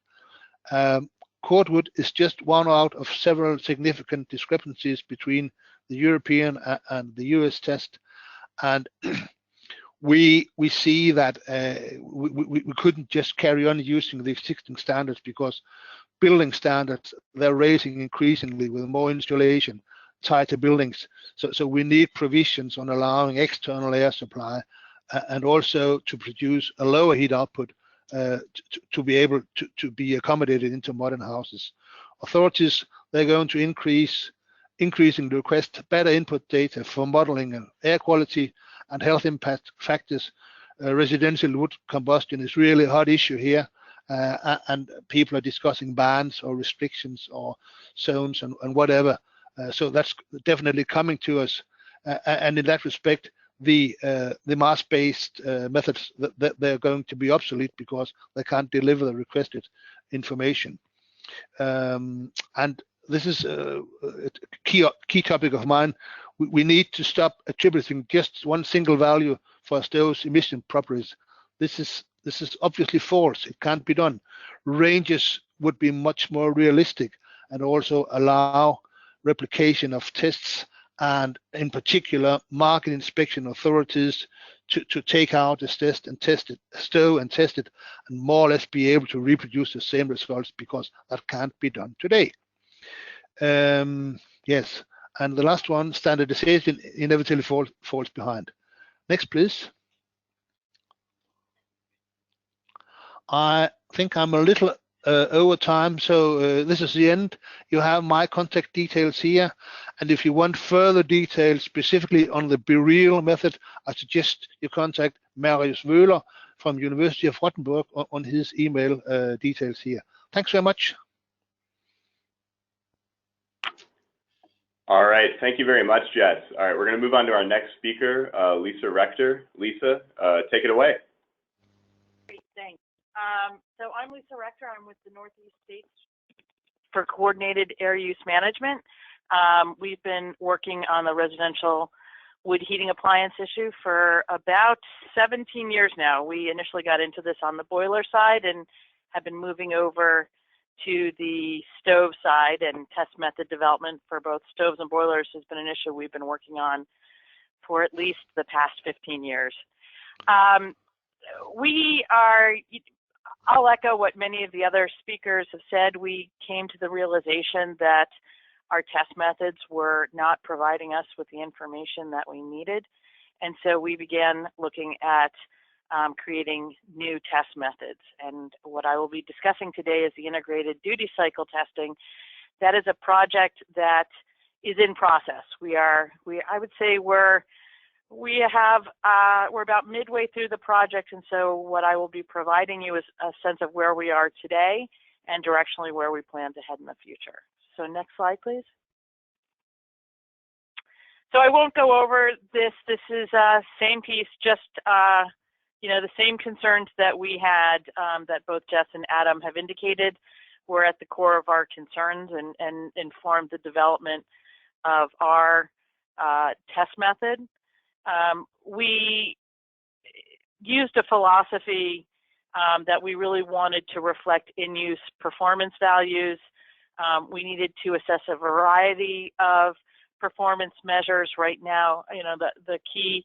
Cordwood is just one out of several significant discrepancies between the European and the US test, and we see that we couldn't just carry on using the existing standards, because building standards, they're raising increasingly with more installation, tighter buildings. So we need provisions on allowing external air supply and also to produce a lower heat output to be able to be accommodated into modern houses. Authorities, they're going to increasingly request better input data for modeling air quality and health impact factors. Residential wood combustion is really a hot issue here. And people are discussing bans or restrictions or zones and whatever. So that's definitely coming to us. And in that respect, the mass-based methods, they're going to be obsolete because they can't deliver the requested information. And this is a key topic of mine. We need to stop attributing just one single value for stove's emission properties. This is obviously false. It can't be done. Ranges would be much more realistic and also allow replication of tests, and in particular market inspection authorities to take out this test and test it, stow and test it, and more or less be able to reproduce the same results, because that can't be done today. Yes, and the last one, standardization inevitably falls behind. Next, please. I think I'm a little over time, so this is the end. You have my contact details here, and if you want further details specifically on the BeReal method, I suggest you contact Marius Wöhler from University of Rothenburg on his email details here. Thanks very much. All right, thank you very much, Jess. All right, we're going to move on to our next speaker, Lisa Rector. Lisa, take it away. Great, thanks. So I'm Lisa Rector. I'm with the Northeast States for Coordinated Air Use Management. We've been working on the residential wood heating appliance issue for about 17 years now. We initially got into this on the boiler side and have been moving over to the stove side, and test method development for both stoves and boilers has been an issue we've been working on for at least the past 15 years. I'll echo what many of the other speakers have said. We came to the realization that our test methods were not providing us with the information that we needed. And so we began looking at creating new test methods. And what I will be discussing today is the integrated duty cycle testing. That is a project that is in process. I would say we're about midway through the project, and so what I will be providing you is a sense of where we are today and directionally where we plan to head in the future. So next slide, please. So I won't go over this. This is same piece, just the same concerns that we had that both Jess and Adam have indicated were at the core of our concerns and informed the development of our test method. We used a philosophy that we really wanted to reflect in-use performance values. We needed to assess a variety of performance measures. Right now, the key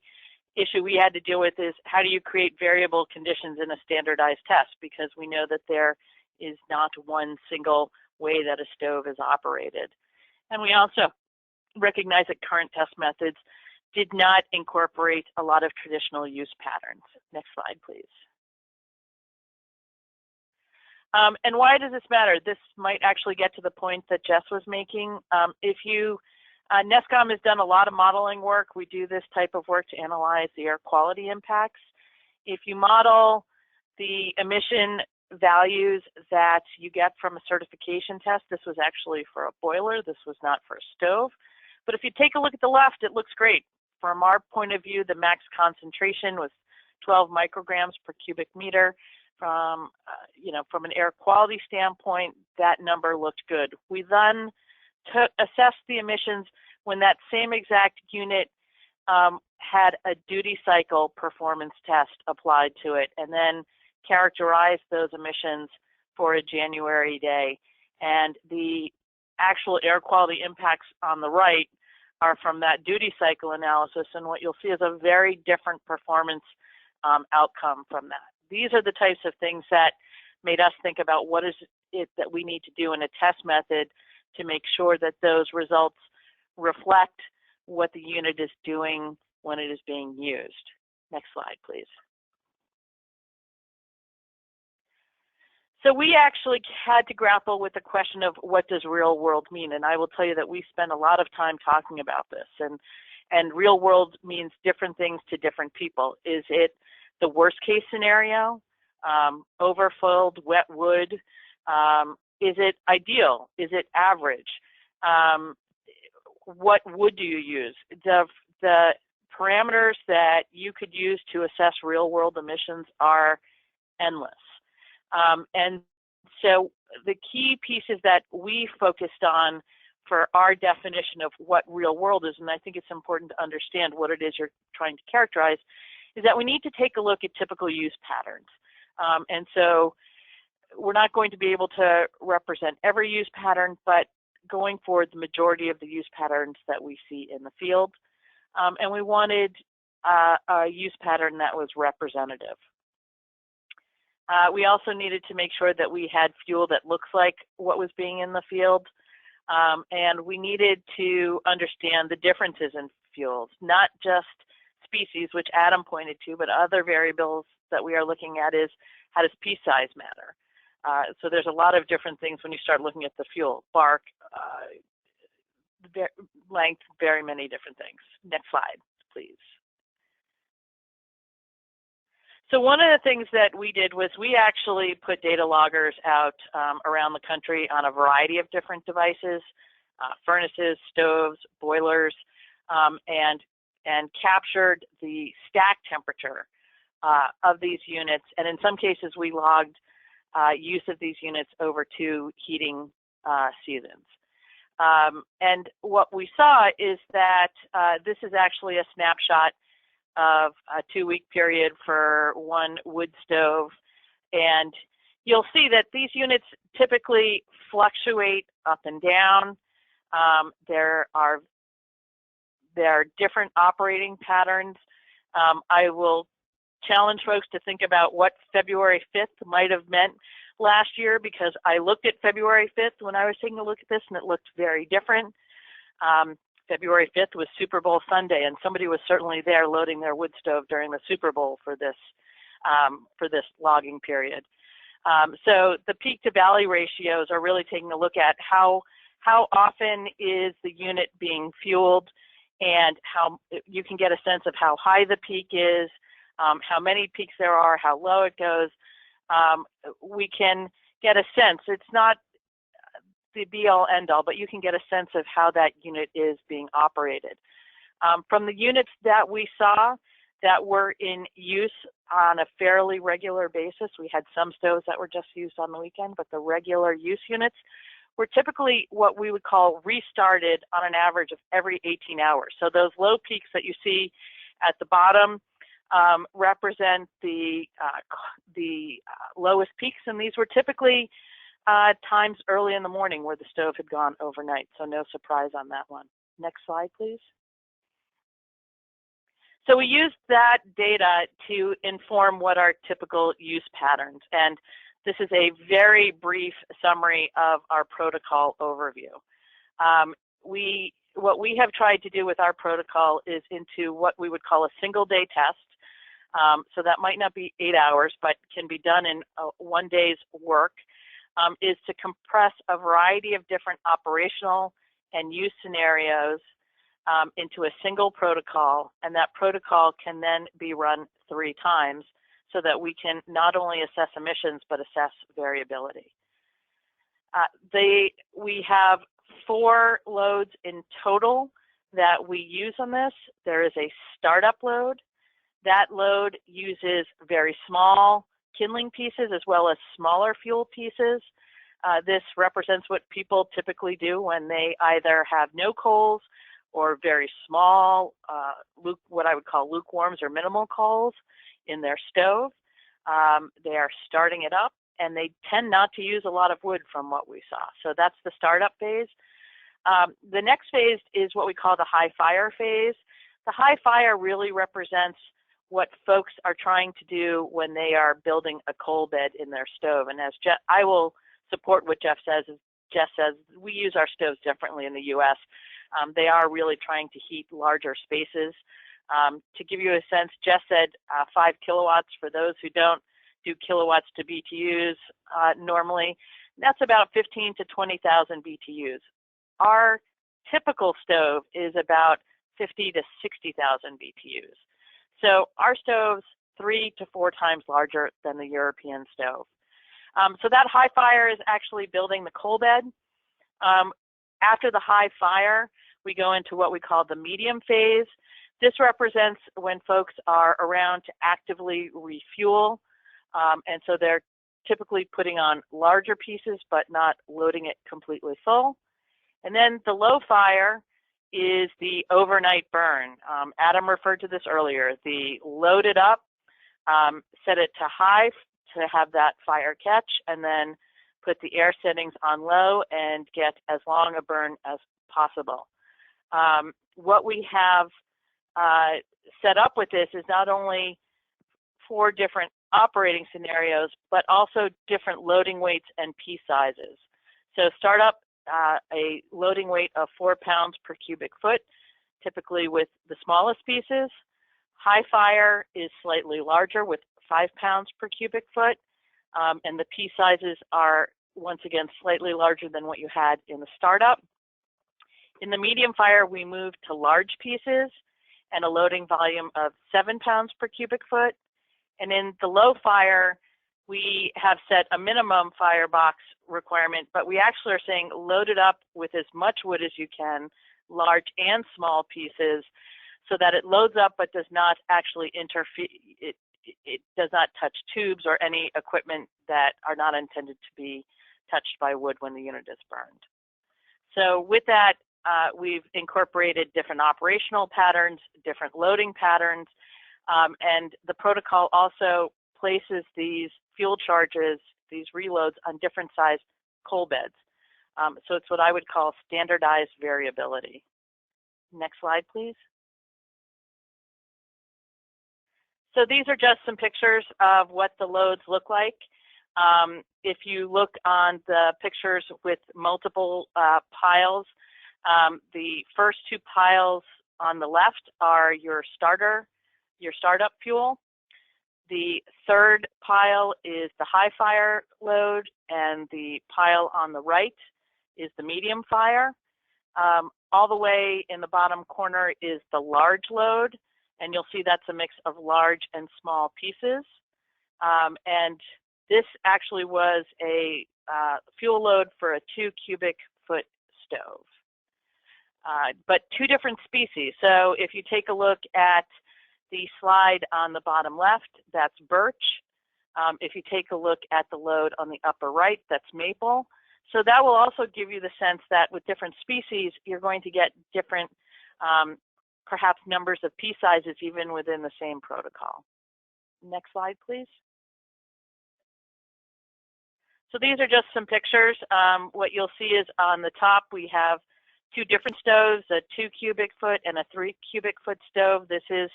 issue we had to deal with is how do you create variable conditions in a standardized test, because we know that there is not one single way that a stove is operated. And we also recognize that current test methods did not incorporate a lot of traditional use patterns. Next slide, please. And why does this matter? This might actually get to the point that Jess was making. NESCOM has done a lot of modeling work. We do this type of work to analyze the air quality impacts. If you model the emission values that you get from a certification test, this was actually for a boiler, this was not for a stove. But if you take a look at the left, it looks great. From our point of view, the max concentration was 12 micrograms per cubic meter. From an air quality standpoint, that number looked good. We then assessed the emissions when that same exact unit had a duty cycle performance test applied to it, and then characterized those emissions for a January day. And the actual air quality impacts on the right are from that duty cycle analysis, and what you'll see is a very different performance outcome from that. These are the types of things that made us think about what is it that we need to do in a test method to make sure that those results reflect what the unit is doing when it is being used. Next slide, please. So we actually had to grapple with the question of what does real world mean, and I will tell you that we spend a lot of time talking about this, and real world means different things to different people. Is it the worst case scenario, overfilled wet wood? Is it ideal? Is it average? What wood do you use? The parameters that you could use to assess real world emissions are endless. And so the key pieces that we focused on for our definition of what real world is, and I think it's important to understand what it is you're trying to characterize, is that we need to take a look at typical use patterns. And so we're not going to be able to represent every use pattern, but going forward, the majority of the use patterns that we see in the field. And we wanted a use pattern that was representative. We also needed to make sure that we had fuel that looks like what was being in the field. And we needed to understand the differences in fuels, not just species, which Adam pointed to, but other variables that we are looking at is how does piece size matter? So there's a lot of different things when you start looking at the fuel, bark, length, very many different things. Next slide, please. So one of the things that we did was we actually put data loggers out around the country on a variety of different devices, furnaces, stoves, boilers, and captured the stack temperature of these units. And in some cases, we logged use of these units over 2 heating seasons. And what we saw is that this is actually a snapshot of a 2-week period for one wood stove. And you'll see that these units typically fluctuate up and down. There are different operating patterns. I will challenge folks to think about what February 5th might have meant last year, because I looked at February 5th when I was taking a look at this, and it looked very different. February 5th was Super Bowl Sunday, and somebody was certainly there loading their wood stove during the Super Bowl for this logging period. So the peak to valley ratios are really taking a look at how often is the unit being fueled, and how you can get a sense of how high the peak is, how many peaks there are, how low it goes. We can get a sense. It's not the be-all, end-all, but you can get a sense of how that unit is being operated. From the units that we saw that were in use on a fairly regular basis, we had some stoves that were just used on the weekend, but the regular use units were typically what we would call restarted on an average of every 18 hours. So those low peaks that you see at the bottom represent the lowest peaks, and these were typically times early in the morning where the stove had gone overnight, so no surprise on that one. Next slide, please. So we used that data to inform what are typical use patterns, and this is a very brief summary of our protocol overview. What we have tried to do with our protocol is into what we would call a single-day test. So that might not be 8 hours, but can be done in 1 day's work, is to compress a variety of different operational and use scenarios into a single protocol, and that protocol can then be run 3 times so that we can not only assess emissions but assess variability. We have 4 loads in total that we use on this. There is a startup load. That load uses very small kindling pieces as well as smaller fuel pieces. This represents what people typically do when they either have no coals or very small, what I would call lukewarms or minimal coals in their stove. They are starting it up, and they tend not to use a lot of wood from what we saw. So that's the startup phase. The next phase is what we call the high fire phase. The high fire really represents what folks are trying to do when they are building a coal bed in their stove. And as I will support what Jeff says. Jeff says we use our stoves differently in the U.S. They are really trying to heat larger spaces. To give you a sense, Jeff said 5 kilowatts. For those who don't do kilowatts to BTUs normally, that's about 15 to 20,000 BTUs. Our typical stove is about 50 to 60,000 BTUs. So our stove's 3 to 4 times larger than the European stove. So that high fire is actually building the coal bed. After the high fire, we go into what we call the medium phase. This represents when folks are around to actively refuel. And so they're typically putting on larger pieces, but not loading it completely full. And then the low fire is the overnight burn. Adam referred to this earlier. The load it up, set it to high to have that fire catch, and then put the air settings on low and get as long a burn as possible. What we have set up with this is not only 4 different operating scenarios, but also different loading weights and piece sizes. So start up a loading weight of 4 pounds per cubic foot, typically with the smallest pieces. High fire is slightly larger with 5 pounds per cubic foot, and the piece sizes are once again slightly larger than what you had in the startup. In the medium fire, we move to large pieces and a loading volume of 7 pounds per cubic foot. And in the low fire, we have set a minimum firebox requirement, but we actually are saying load it up with as much wood as you can, large and small pieces, so that it loads up but does not actually it does not touch tubes or any equipment that are not intended to be touched by wood when the unit is burned. So with that, we've incorporated different operational patterns, different loading patterns, and the protocol also places these fuel charges, these reloads, on different size coal beds. So it's what I would call standardized variability. Next slide, please. So these are just some pictures of what the loads look like. If you look on the pictures with multiple piles, the first two piles on the left are your startup fuel. The third pile is the high fire load, and the pile on the right is the medium fire. All the way in the bottom corner is the large load, and you'll see that's a mix of large and small pieces. And this actually was a fuel load for a 2 cubic foot stove. But two different species. So if you take a look at the slide on the bottom left, that's birch. If you take a look at the load on the upper right, that's maple. So that will also give you the sense that with different species, you're going to get different, perhaps numbers of piece sizes even within the same protocol. Next slide, please. So these are just some pictures. What you'll see is on the top, we have two different stoves, a 2 cubic foot and a 3 cubic foot stove. This is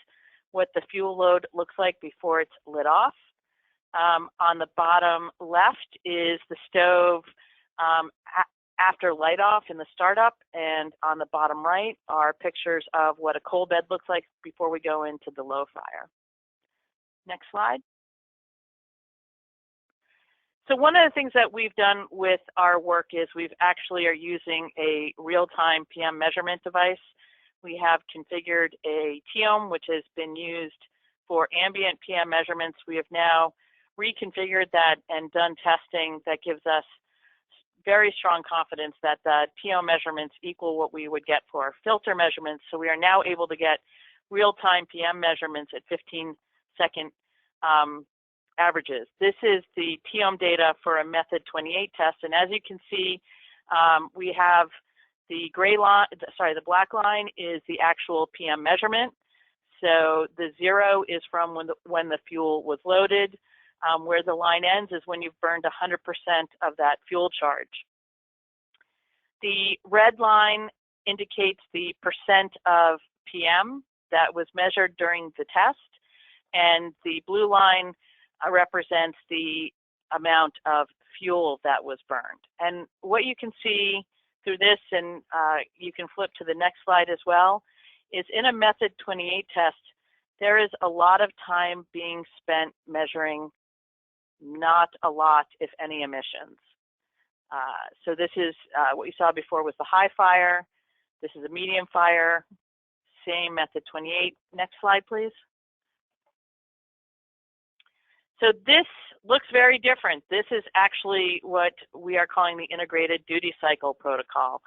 what the fuel load looks like before it's lit off. On the bottom left is the stove after light off in the startup, and on the bottom right are pictures of what a coal bed looks like before we go into the low fire. Next slide. So one of the things that we've done with our work is we've actually are using a real-time PM measurement device. We have configured a TEOM, which has been used for ambient PM measurements. We have now reconfigured that and done testing that gives us very strong confidence that the TEOM measurements equal what we would get for our filter measurements. So we are now able to get real-time PM measurements at 15-second averages. This is the TEOM data for a method 28 test, and as you can see, we have the gray line, sorry, the black line is the actual PM measurement. So the 0 is from when the fuel was loaded. Where the line ends is when you've burned 100% of that fuel charge. The red line indicates the percent of PM that was measured during the test, and the blue line represents the amount of fuel that was burned. And what you can see through this, and you can flip to the next slide as well, is in a method 28 test, there is a lot of time being spent measuring not a lot, if any, emissions. So this is what you saw before was the high fire. This is a medium fire, same method 28. Next slide, please. So this looks very different. This is actually what we are calling the integrated duty cycle protocol.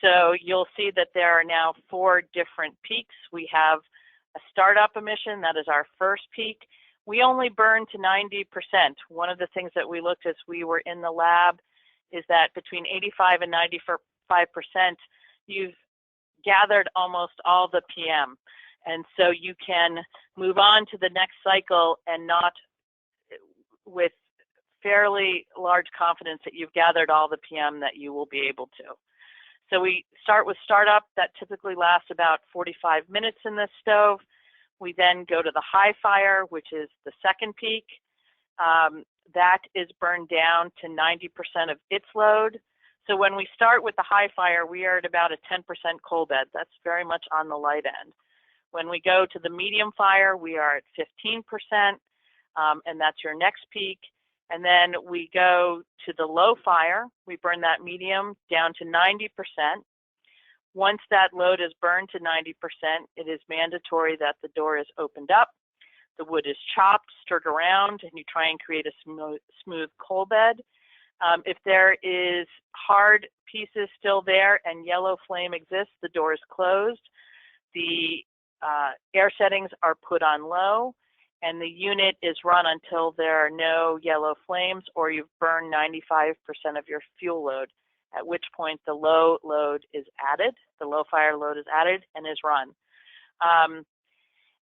So you'll see that there are now 4 different peaks. We have a startup emission, that is our first peak. We only burn to 90%. One of the things that we looked as we were in the lab is that between 85 and 95%, you've gathered almost all the PM. And so you can move on to the next cycle and not with fairly large confidence that you've gathered all the PM that you will be able to. So we start with startup. That typically lasts about 45 minutes in this stove. We then go to the high fire, which is the second peak. That is burned down to 90% of its load. So when we start with the high fire, we are at about a 10% coal bed. That's very much on the light end. When we go to the medium fire, we are at 15%, and that's your next peak. And then we go to the low fire. We burn that medium down to 90%. Once that load is burned to 90%, it is mandatory that the door is opened up, the wood is chopped, stirred around, and you try and create a smooth coal bed. If there is hard pieces still there and yellow flame exists, the door is closed. The air settings are put on low, and the unit is run until there are no yellow flames or you've burned 95% of your fuel load, at which point the low load is added, the low fire load is added and is run.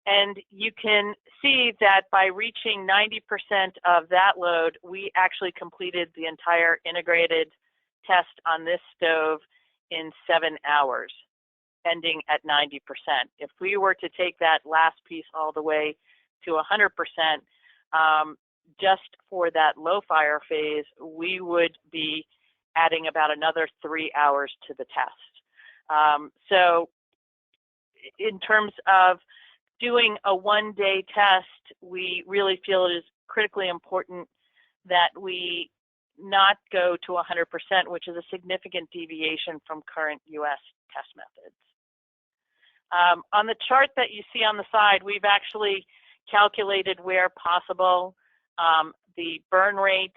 And you can see that by reaching 90% of that load, we actually completed the entire integrated test on this stove in 7 hours, ending at 90%. If we were to take that last piece all the way to 100%, just for that low fire phase, we would be adding about another 3 hours to the test. So in terms of doing a one-day test, we really feel it is critically important that we not go to 100%, which is a significant deviation from current US test methods. On the chart that you see on the side, we've actually calculated where possible the burn rates.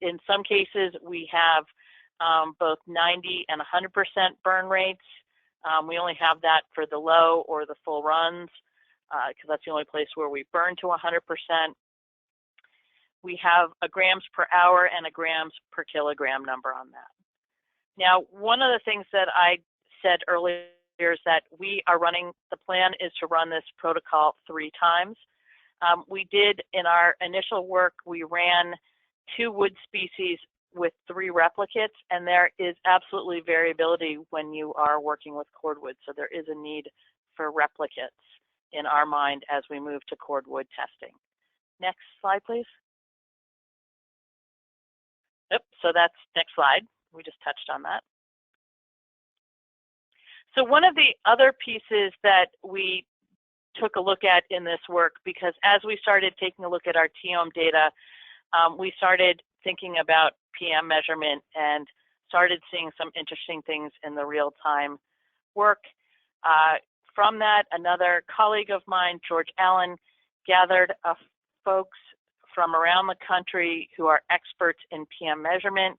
In some cases, we have both 90 and 100% burn rates. We only have that for the low or the full runs, because that's the only place where we burn to 100%. We have a grams per hour and a grams per kilogram number on that. Now, one of the things that I said earlier is that we are running, the plan is to run this protocol 3 times. We did, in our initial work, we ran 2 wood species with 3 replicates, and there is absolutely variability when you are working with cordwood, so there is a need for replicates in our mind as we move to cordwood testing. Next slide, please. Yep, so that's next slide. We just touched on that. So one of the other pieces that we took a look at in this work, because as we started taking a look at our TOM data, we started thinking about PM measurement and started seeing some interesting things in the real-time work. From that, another colleague of mine, George Allen, gathered folks from around the country who are experts in PM measurement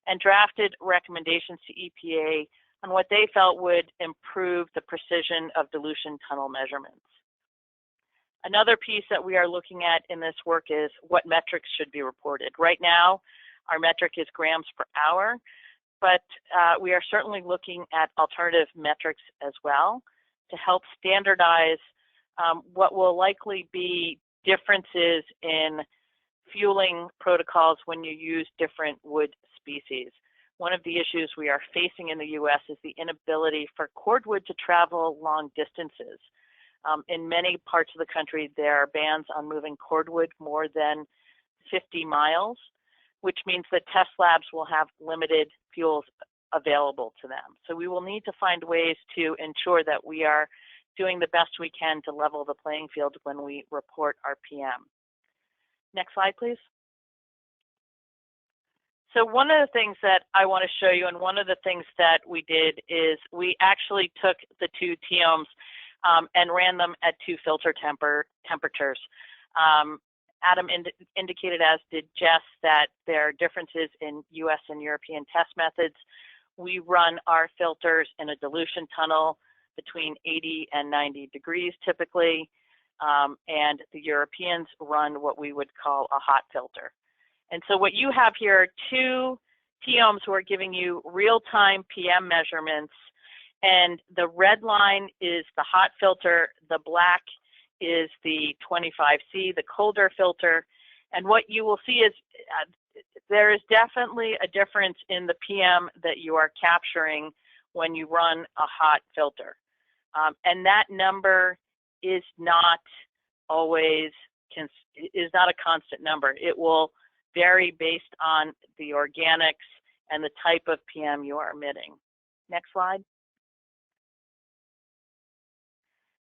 and drafted recommendations to EPA on what they felt would improve the precision of dilution tunnel measurements. Another piece that we are looking at in this work is what metrics should be reported. Right now, our metric is grams per hour, but we are certainly looking at alternative metrics as well to help standardize what will likely be differences in fueling protocols when you use different wood species. One of the issues we are facing in the US is the inability for cordwood to travel long distances. In many parts of the country, there are bans on moving cordwood more than 50 miles, which means that test labs will have limited fuels available to them. So we will need to find ways to ensure that we are doing the best we can to level the playing field when we report our PM. Next slide, please. So one of the things that I want to show you, and one of the things that we did, is we actually took the 2 TOMs and ran them at 2 filter temperatures. Adam indicated, as did Jess, that there are differences in US and European test methods. We run our filters in a dilution tunnel between 80 and 90 degrees typically, and the Europeans run what we would call a hot filter. And so what you have here are 2 TOMs who are giving you real-time PM measurements, and the red line is the hot filter, the black is the 25C, the colder filter. And what you will see is there is definitely a difference in the PM that you are capturing when you run a hot filter. And that number is not always, is not a constant number. It will vary based on the organics and the type of PM you are emitting. Next slide.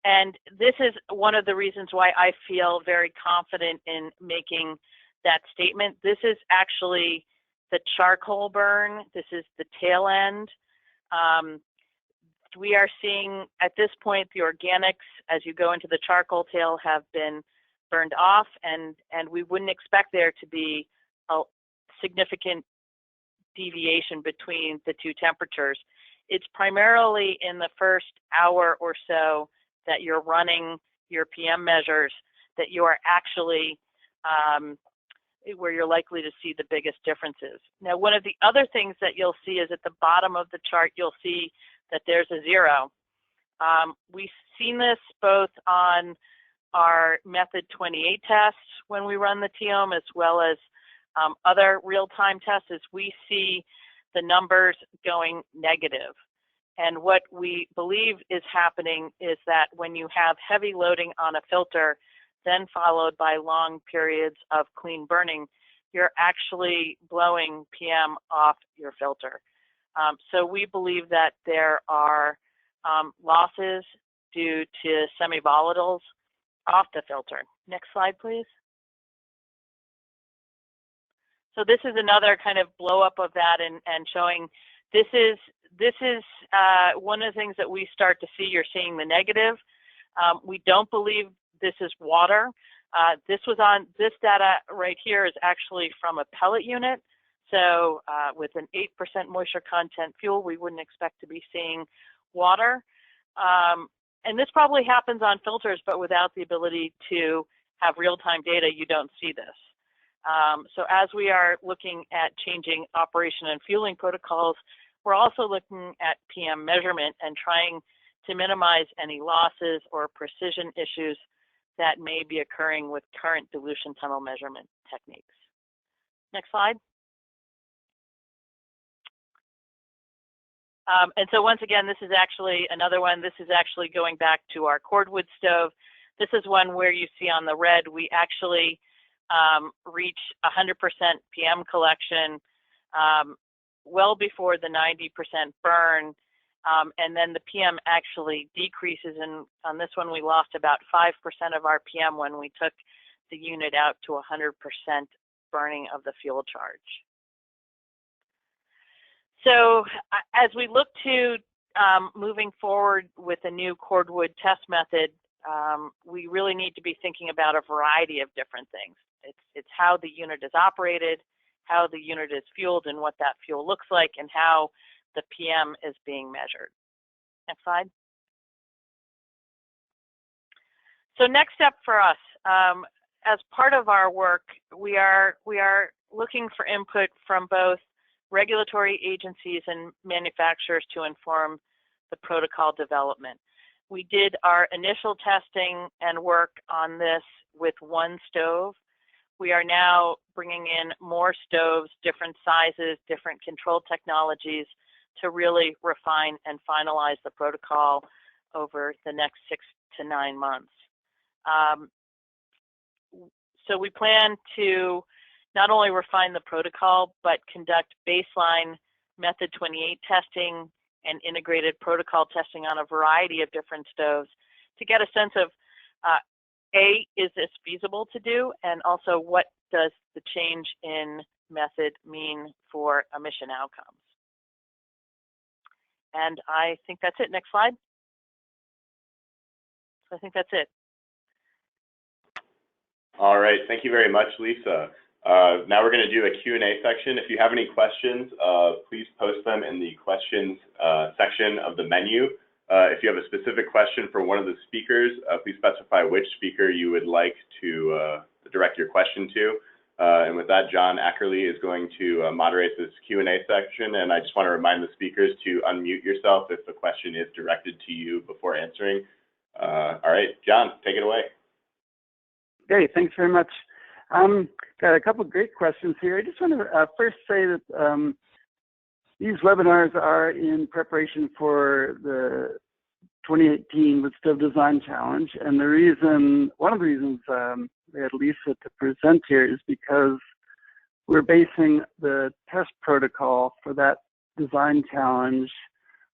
And this is one of the reasons why I feel very confident in making that statement. This is actually the charcoal burn. This is the tail end. We are seeing at this point the organics, as you go into the charcoal tail, have been burned off, and we wouldn't expect there to be a significant deviation between the 2 temperatures. It's primarily in the first hour or so that you're running your PM measures that you are actually where you're likely to see the biggest differences. Now, one of the other things that you'll see is at the bottom of the chart, you'll see that there's a 0. We've seen this both on our method 28 tests when we run the TOM, as well as other real-time tests, as we see the numbers going negative. And what we believe is happening is that when you have heavy loading on a filter, then followed by long periods of clean burning, you're actually blowing PM off your filter. So we believe that there are losses due to semi-volatiles off the filter. Next slide, please. So this is another kind of blow up of that and showing this is one of the things that we start to see. You're seeing the negative. We don't believe this is water. This data right here is actually from a pellet unit. So with an 8% moisture content fuel, we wouldn't expect to be seeing water. And this probably happens on filters, but without the ability to have real-time data, you don't see this. So as we are looking at changing operation and fueling protocols, we're also looking at PM measurement and trying to minimize any losses or precision issues that may be occurring with current dilution tunnel measurement techniques. Next slide. And so once again, this is actually another one. This is actually going back to our Cordwood stove. This is one where you see on the red, we actually reach 100% PM collection well before the 90% burn. And then the PM actually decreases, and on this one we lost about 5% of our PM when we took the unit out to 100% burning of the fuel charge. So as we look to moving forward with a new Cordwood test method, we really need to be thinking about a variety of different things. It's how the unit is operated, how the unit is fueled and what that fuel looks like, and how the PM is being measured. Next slide. So next step for us, as part of our work, we are looking for input from both regulatory agencies and manufacturers to inform the protocol development. We did our initial testing and work on this with one stove. We are now bringing in more stoves, different sizes, different control technologies to really refine and finalize the protocol over the next 6 to 9 months. So we plan to not only refine the protocol, but conduct baseline method 28 testing and integrated protocol testing on a variety of different stoves to get a sense of, A, is this feasible to do? And also, what does the change in method mean for emission outcomes? And I think that's it. Next slide. I think that's it. All right, thank you very much, Lisa. Now we're going to do a Q&A section. If you have any questions, please post them in the questions section of the menu. If you have a specific question for one of the speakers, please specify which speaker you would like to direct your question to. And with that, John Ackerley is going to moderate this Q&A section, and I just want to remind the speakers to unmute yourself if the question is directed to you before answering. All right, John, take it away. Okay, thanks very much. Got a couple of great questions here. I just want to first say that these webinars are in preparation for the 2018 Wood Stove Design Challenge, and one of the reasons we had Lisa to present here is because we're basing the test protocol for that design challenge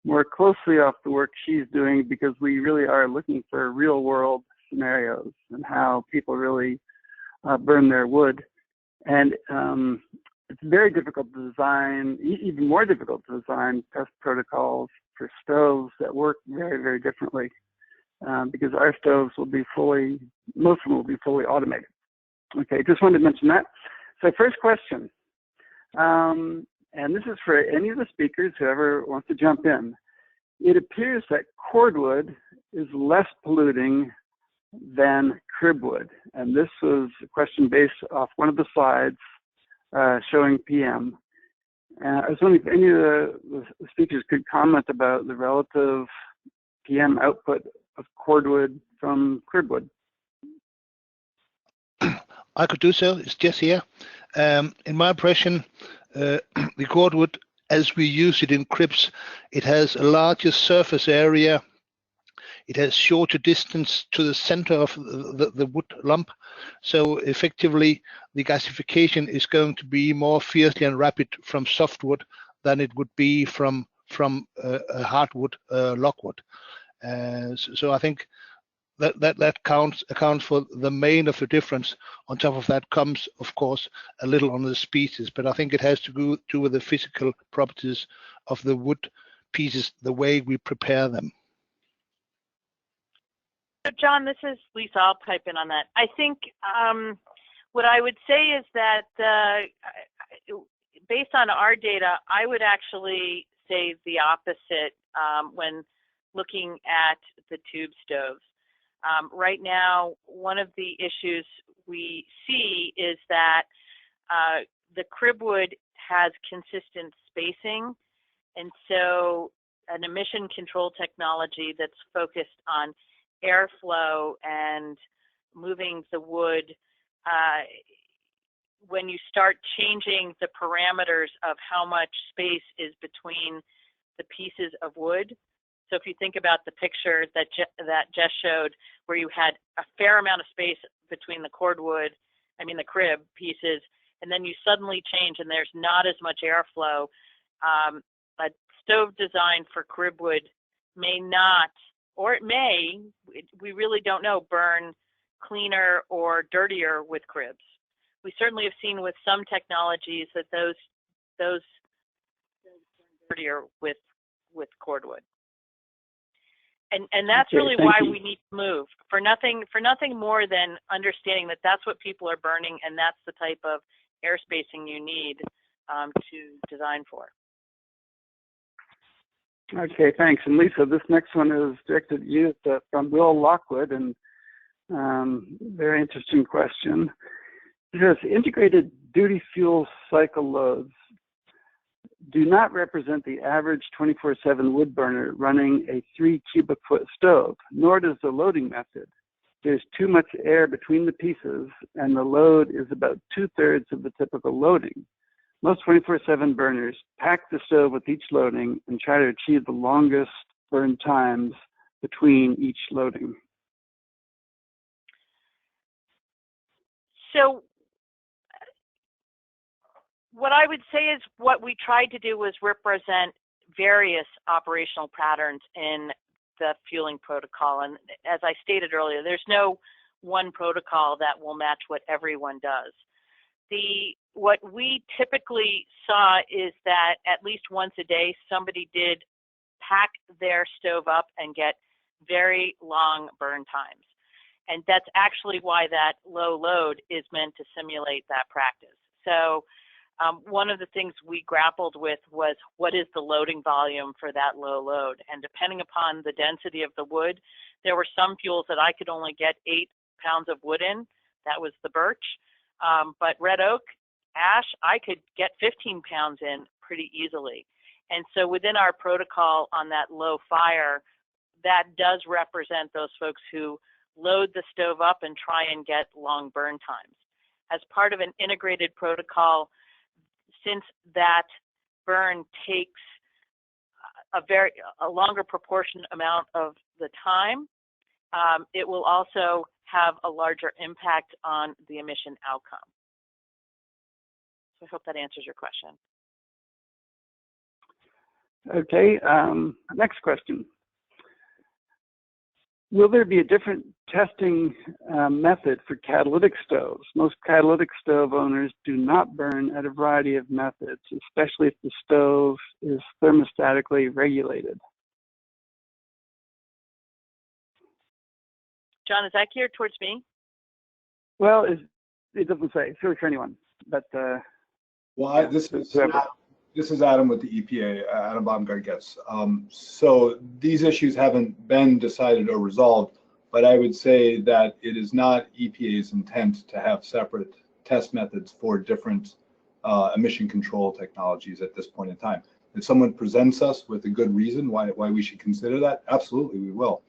more closely off the work she's doing, because we really are looking for real world scenarios and how people really burn their wood. And it's very difficult to design, even more difficult to design test protocols for stoves that work very, very differently, because our stoves will be most of them will be fully automated. Okay, just wanted to mention that. So first question, and this is for any of the speakers, whoever wants to jump in. It appears that cordwood is less polluting than cribwood? And this was a question based off one of the slides showing PM. And I was wondering if any of the speakers could comment about the relative PM output of cordwood from cribwood. I could do so. It's Jess here. In my impression, the cordwood, as we use it in cribs, it has a larger surface area. It has shorter distance to the center of the wood lump. So effectively, the gasification is going to be more fiercely and rapid from softwood than it would be from a hardwood logwood. So I think that accounts for the main of the difference. On top of that comes, of course, a little on the species, but I think it has to do with the physical properties of the wood pieces, the way we prepare them. So John, this is Lisa. I'll pipe in on that. I think what I would say is that based on our data, I would actually say the opposite when looking at the tube stoves. Right now, one of the issues we see is that the cribwood has consistent spacing, and so an emission control technology that's focused on airflow and moving the wood, when you start changing the parameters of how much space is between the pieces of wood. So if you think about the picture that Jess showed, where you had a fair amount of space between the the crib pieces, and then you suddenly change and there's not as much airflow, a stove designed for cribwood may not, or it may, we really don't know, burn cleaner or dirtier with cribs. We certainly have seen with some technologies that those burn dirtier with cordwood. And that's really why we need to move, for nothing more than understanding that that's what people are burning, and that's the type of air spacing you need to design for. Okay, thanks. And Lisa, this next one is directed at you from Will Lockwood, and very interesting question. It says, integrated duty fuel cycle loads do not represent the average 24/7 wood burner running a 3 cubic foot stove, nor does the loading method. There's too much air between the pieces, and the load is about 2/3 of the typical loading. Most 24/7 burners pack the stove with each loading and try to achieve the longest burn times between each loading. So what I would say is what we tried to do was represent various operational patterns in the fueling protocol. And as I stated earlier, there's no one protocol that will match what everyone does. What we typically saw is that at least once a day, somebody did pack their stove up and get very long burn times. And that's actually why that low load is meant to simulate that practice. So one of the things we grappled with was, what is the loading volume for that low load? And depending upon the density of the wood, there were some fuels that I could only get 8 pounds of wood in. That was the birch. But red oak, ash, I could get 15 pounds in pretty easily. And so within our protocol on that low fire, that does represent those folks who load the stove up and try and get long burn times. As part of an integrated protocol, since that burn takes a longer proportion amount of the time, it will also have a larger impact on the emission outcome. So I hope that answers your question. Okay, next question. Will there be a different testing method for catalytic stoves? Most catalytic stove owners do not burn at a variety of methods, especially if the stove is thermostatically regulated. John, is that geared towards me? Well, it doesn't say. It's really for anyone. But well, this is Adam with the EPA, Adam Baumgart gets. So these issues haven't been decided or resolved, but I would say that it is not EPA's intent to have separate test methods for different emission control technologies at this point in time. If someone presents us with a good reason why we should consider that, absolutely we will.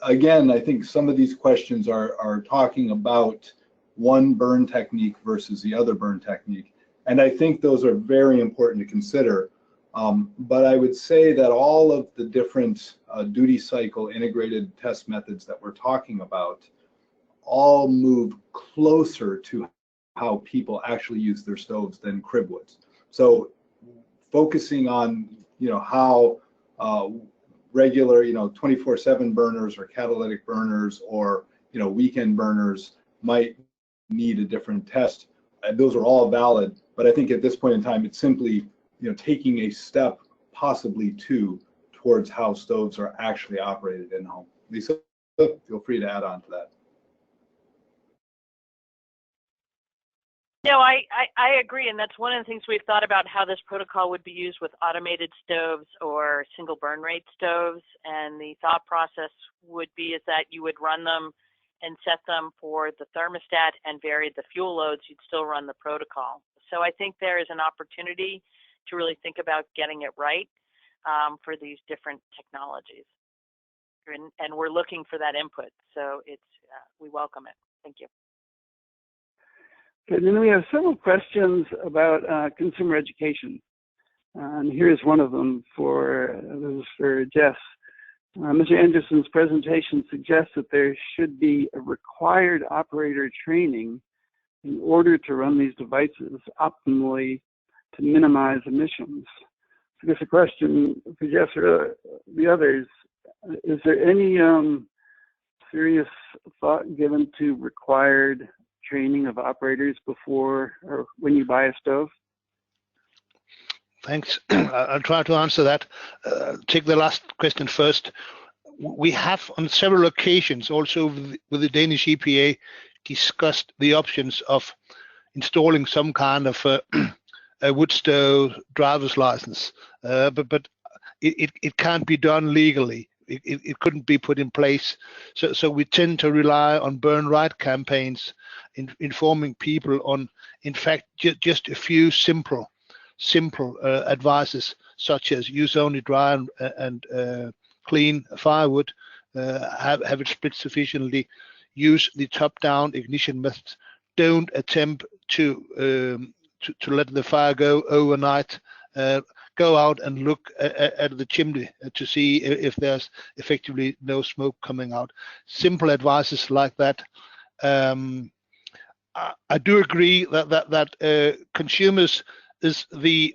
Again, I think some of these questions are talking about one burn technique versus the other burn technique, and I think those are very important to consider. But I would say that all of the different duty cycle integrated test methods that we're talking about all move closer to how people actually use their stoves than crib woods. So focusing on, how regular, 24/7 burners or catalytic burners or, weekend burners might need a different test. Those are all valid, but I think at this point in time, it's simply, taking a step, possibly two, towards how stoves are actually operated in home. Lisa, feel free to add on to that. No, I agree, and that's one of the things we've thought about, how this protocol would be used with automated stoves or single burn rate stoves. And the thought process would be is that you would run them and set them for the thermostat and vary the fuel loads. You'd still run the protocol. So I think there is an opportunity to really think about getting it right for these different technologies. And we're looking for that input. So we welcome it. Thank you. Okay, then we have several questions about consumer education. And here's one of them for Jess. Mr. Anderson's presentation suggests that there should be a required operator training in order to run these devices optimally to minimize emissions. So I guess a question for Jess or the others, is there any serious thought given to required training of operators before or when you buy a stove? Thanks. I'll try to answer that. Take the last question first. We have on several occasions also with the Danish EPA discussed the options of installing some kind of a wood stove driver's license, but it can't be done legally. It couldn't be put in place. So we tend to rely on burn right campaigns, informing people on, in fact, just a few simple advices, such as use only dry and clean firewood, have it split sufficiently, use the top-down ignition methods, don't attempt to let the fire go overnight, go out and look at the chimney to see if there's effectively no smoke coming out. Simple advices like that. I do agree that consumers is the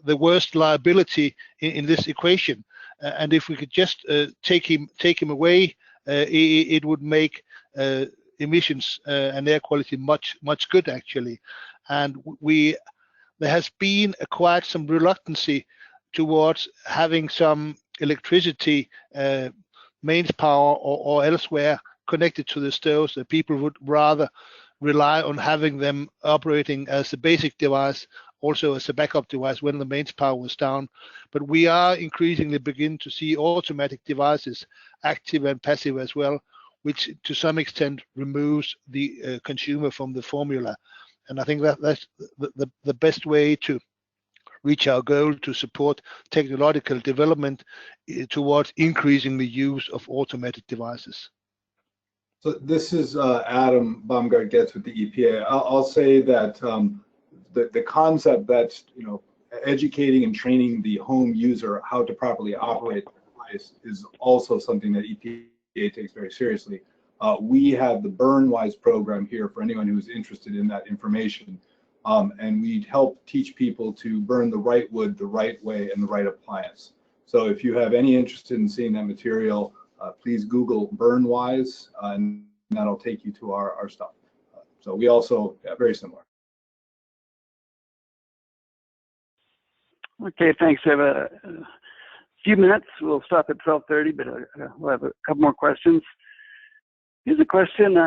worst liability in this equation, and if we could just take him away, it would make emissions and air quality much good actually. And there has been quite some reluctancy towards having some electricity, mains power or elsewhere connected to the stoves. That people would rather rely on having them operating as a basic device, also as a backup device when the mains power was down. But we are increasingly beginning to see automatic devices, active and passive as well, which to some extent removes the consumer from the formula. And I think that's the best way to reach our goal to support technological development towards increasing the use of automated devices. So this is Adam Baumgart-Getz with the EPA. I'll say that the concept that educating and training the home user how to properly operate the device is also something that EPA takes very seriously. We have the BurnWise program here for anyone who's interested in that information, and we help teach people to burn the right wood the right way and the right appliance. So if you have any interest in seeing that material, please Google BurnWise, and that'll take you to our stuff. So we also, very similar. Okay, thanks. I have a few minutes. We'll stop at 12:30, but we'll have a couple more questions. Here's a question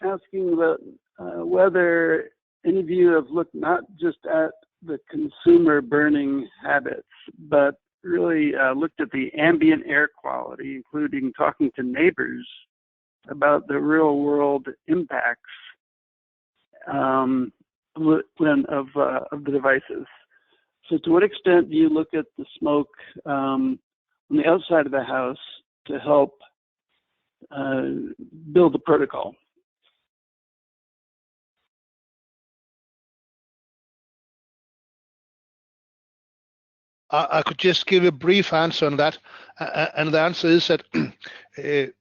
asking about whether any of you have looked not just at the consumer burning habits, but really looked at the ambient air quality, including talking to neighbors about the real world impacts of the devices. So to what extent do you look at the smoke on the outside of the house to help build the protocol? I could just give a brief answer on that, and the answer is that the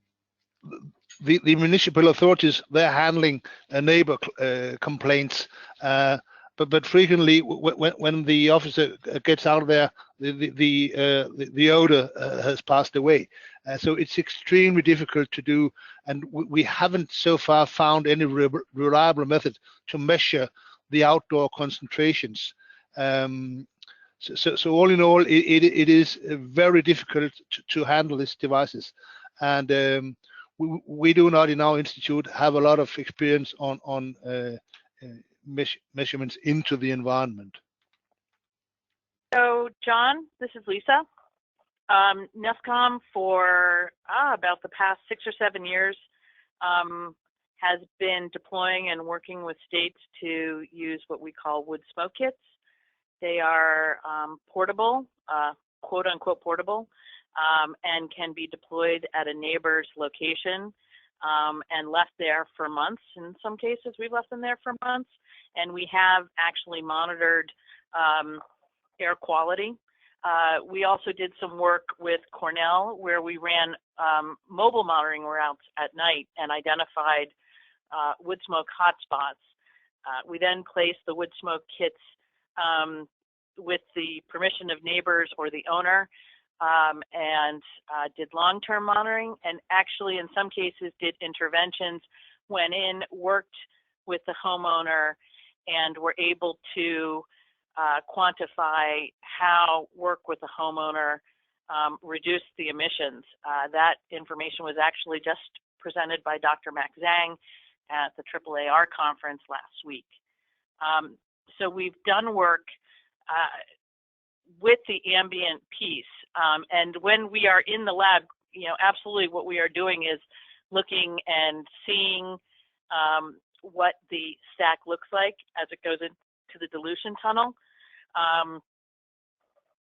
municipal authorities, they're handling neighbor complaints, but frequently when the officer gets out there, the odor has passed away. So it's extremely difficult to do, and we haven't so far found any reliable method to measure the outdoor concentrations. So all in all, it is very difficult to handle these devices, and we do not in our institute have a lot of experience on measurements into the environment. So John, this is Lisa. NESCOM for about the past 6 or 7 years has been deploying and working with states to use what we call wood smoke kits. They are portable, quote unquote portable, and can be deployed at a neighbor's location and left there for months. In some cases, we've left them there for months, and we have actually monitored air quality. We also did some work with Cornell where we ran mobile monitoring routes at night and identified wood smoke hotspots. We then placed the wood smoke kits with the permission of neighbors or the owner, and did long-term monitoring, and actually in some cases did interventions, went in, worked with the homeowner, and were able to quantify how work with the homeowner reduced the emissions. That information was actually just presented by Dr. Mac Zhang at the AAAR conference last week. So we've done work with the ambient piece, and when we are in the lab, absolutely what we are doing is looking and seeing what the stack looks like as it goes into the dilution tunnel.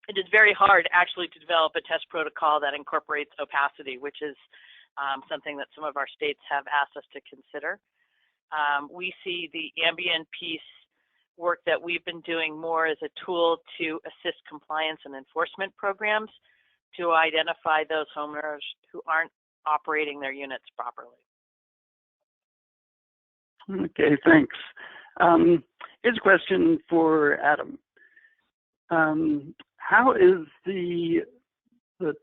It is very hard actually to develop a test protocol that incorporates opacity, which is something that some of our states have asked us to consider. We see the ambient piece work that we've been doing more as a tool to assist compliance and enforcement programs to identify those homeowners who aren't operating their units properly. Okay, thanks. Here's a question for Adam. How is the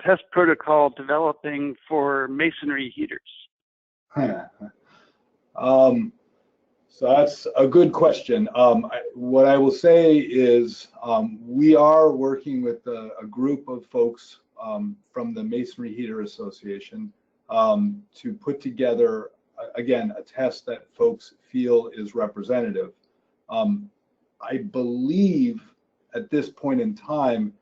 test protocol developing for masonry heaters? So that's a good question. What I will say is we are working with a group of folks from the Masonry Heater Association to put together, again, a test that folks feel is representative. I believe at this point in time,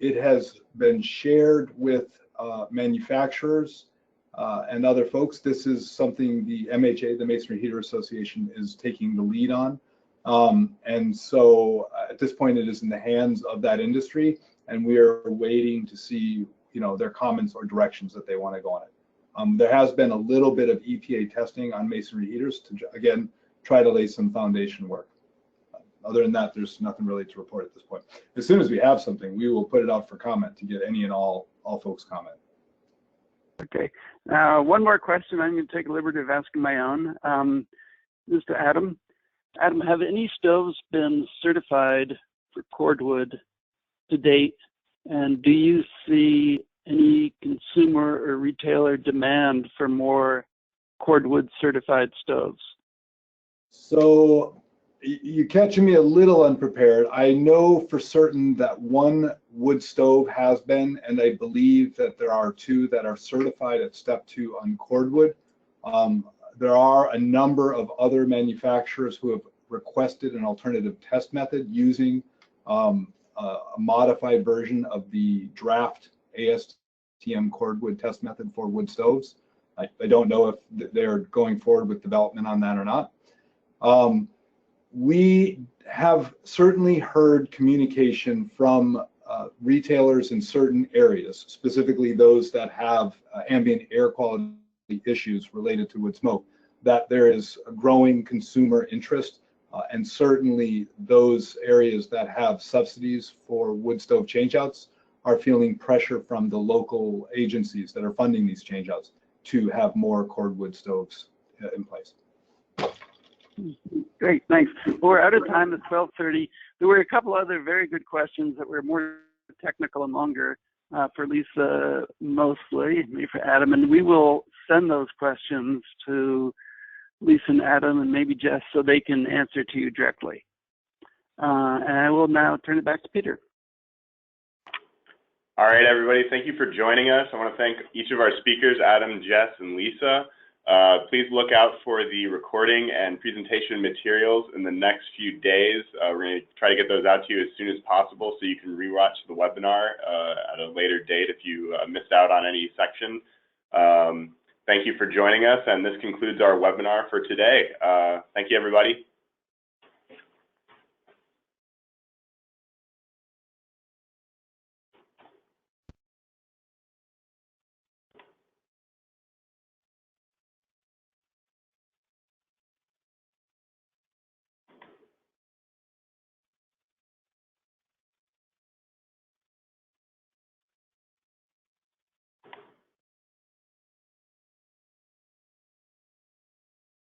it has been shared with manufacturers and other folks. This is something the MHA, the Masonry Heater Association, is taking the lead on. And so at this point, it is in the hands of that industry, and we are waiting to see, their comments or directions that they want to go on it. There has been a little bit of EPA testing on masonry heaters to, again, try to lay some foundation work. Other than that, there's nothing really to report at this point. As soon as we have something, we will put it out for comment to get any and all folks' comment. Okay. One more question. I'm going to take the liberty of asking my own. This is to Adam. Adam, have any stoves been certified for Cordwood to date? And do you see any consumer or retailer demand for more Cordwood certified stoves? So you're catching me a little unprepared. I know for certain that one wood stove has been, and I believe that there are 2 that are certified at step 2 on Cordwood. There are a number of other manufacturers who have requested an alternative test method using a modified version of the draft ASTM cordwood test method for wood stoves. I don't know if they're going forward with development on that or not. We have certainly heard communication from retailers in certain areas, specifically those that have ambient air quality issues related to wood smoke, that there is a growing consumer interest, and certainly those areas that have subsidies for wood stove changeouts are feeling pressure from the local agencies that are funding these changeouts to have more cordwood stoves in place. Great, thanks. Well, we're out of time at 12:30. There were a couple other very good questions that were more technical and longer for Lisa mostly, maybe for Adam, and we will send those questions to Lisa and Adam and maybe Jess so they can answer to you directly. And I will now turn it back to Peter. All right, everybody, thank you for joining us. I want to thank each of our speakers, Adam, Jess, and Lisa. Please look out for the recording and presentation materials in the next few days. We're going to try to get those out to you as soon as possible so you can rewatch the webinar at a later date if you missed out on any section. Thank you for joining us, and this concludes our webinar for today. Thank you, everybody.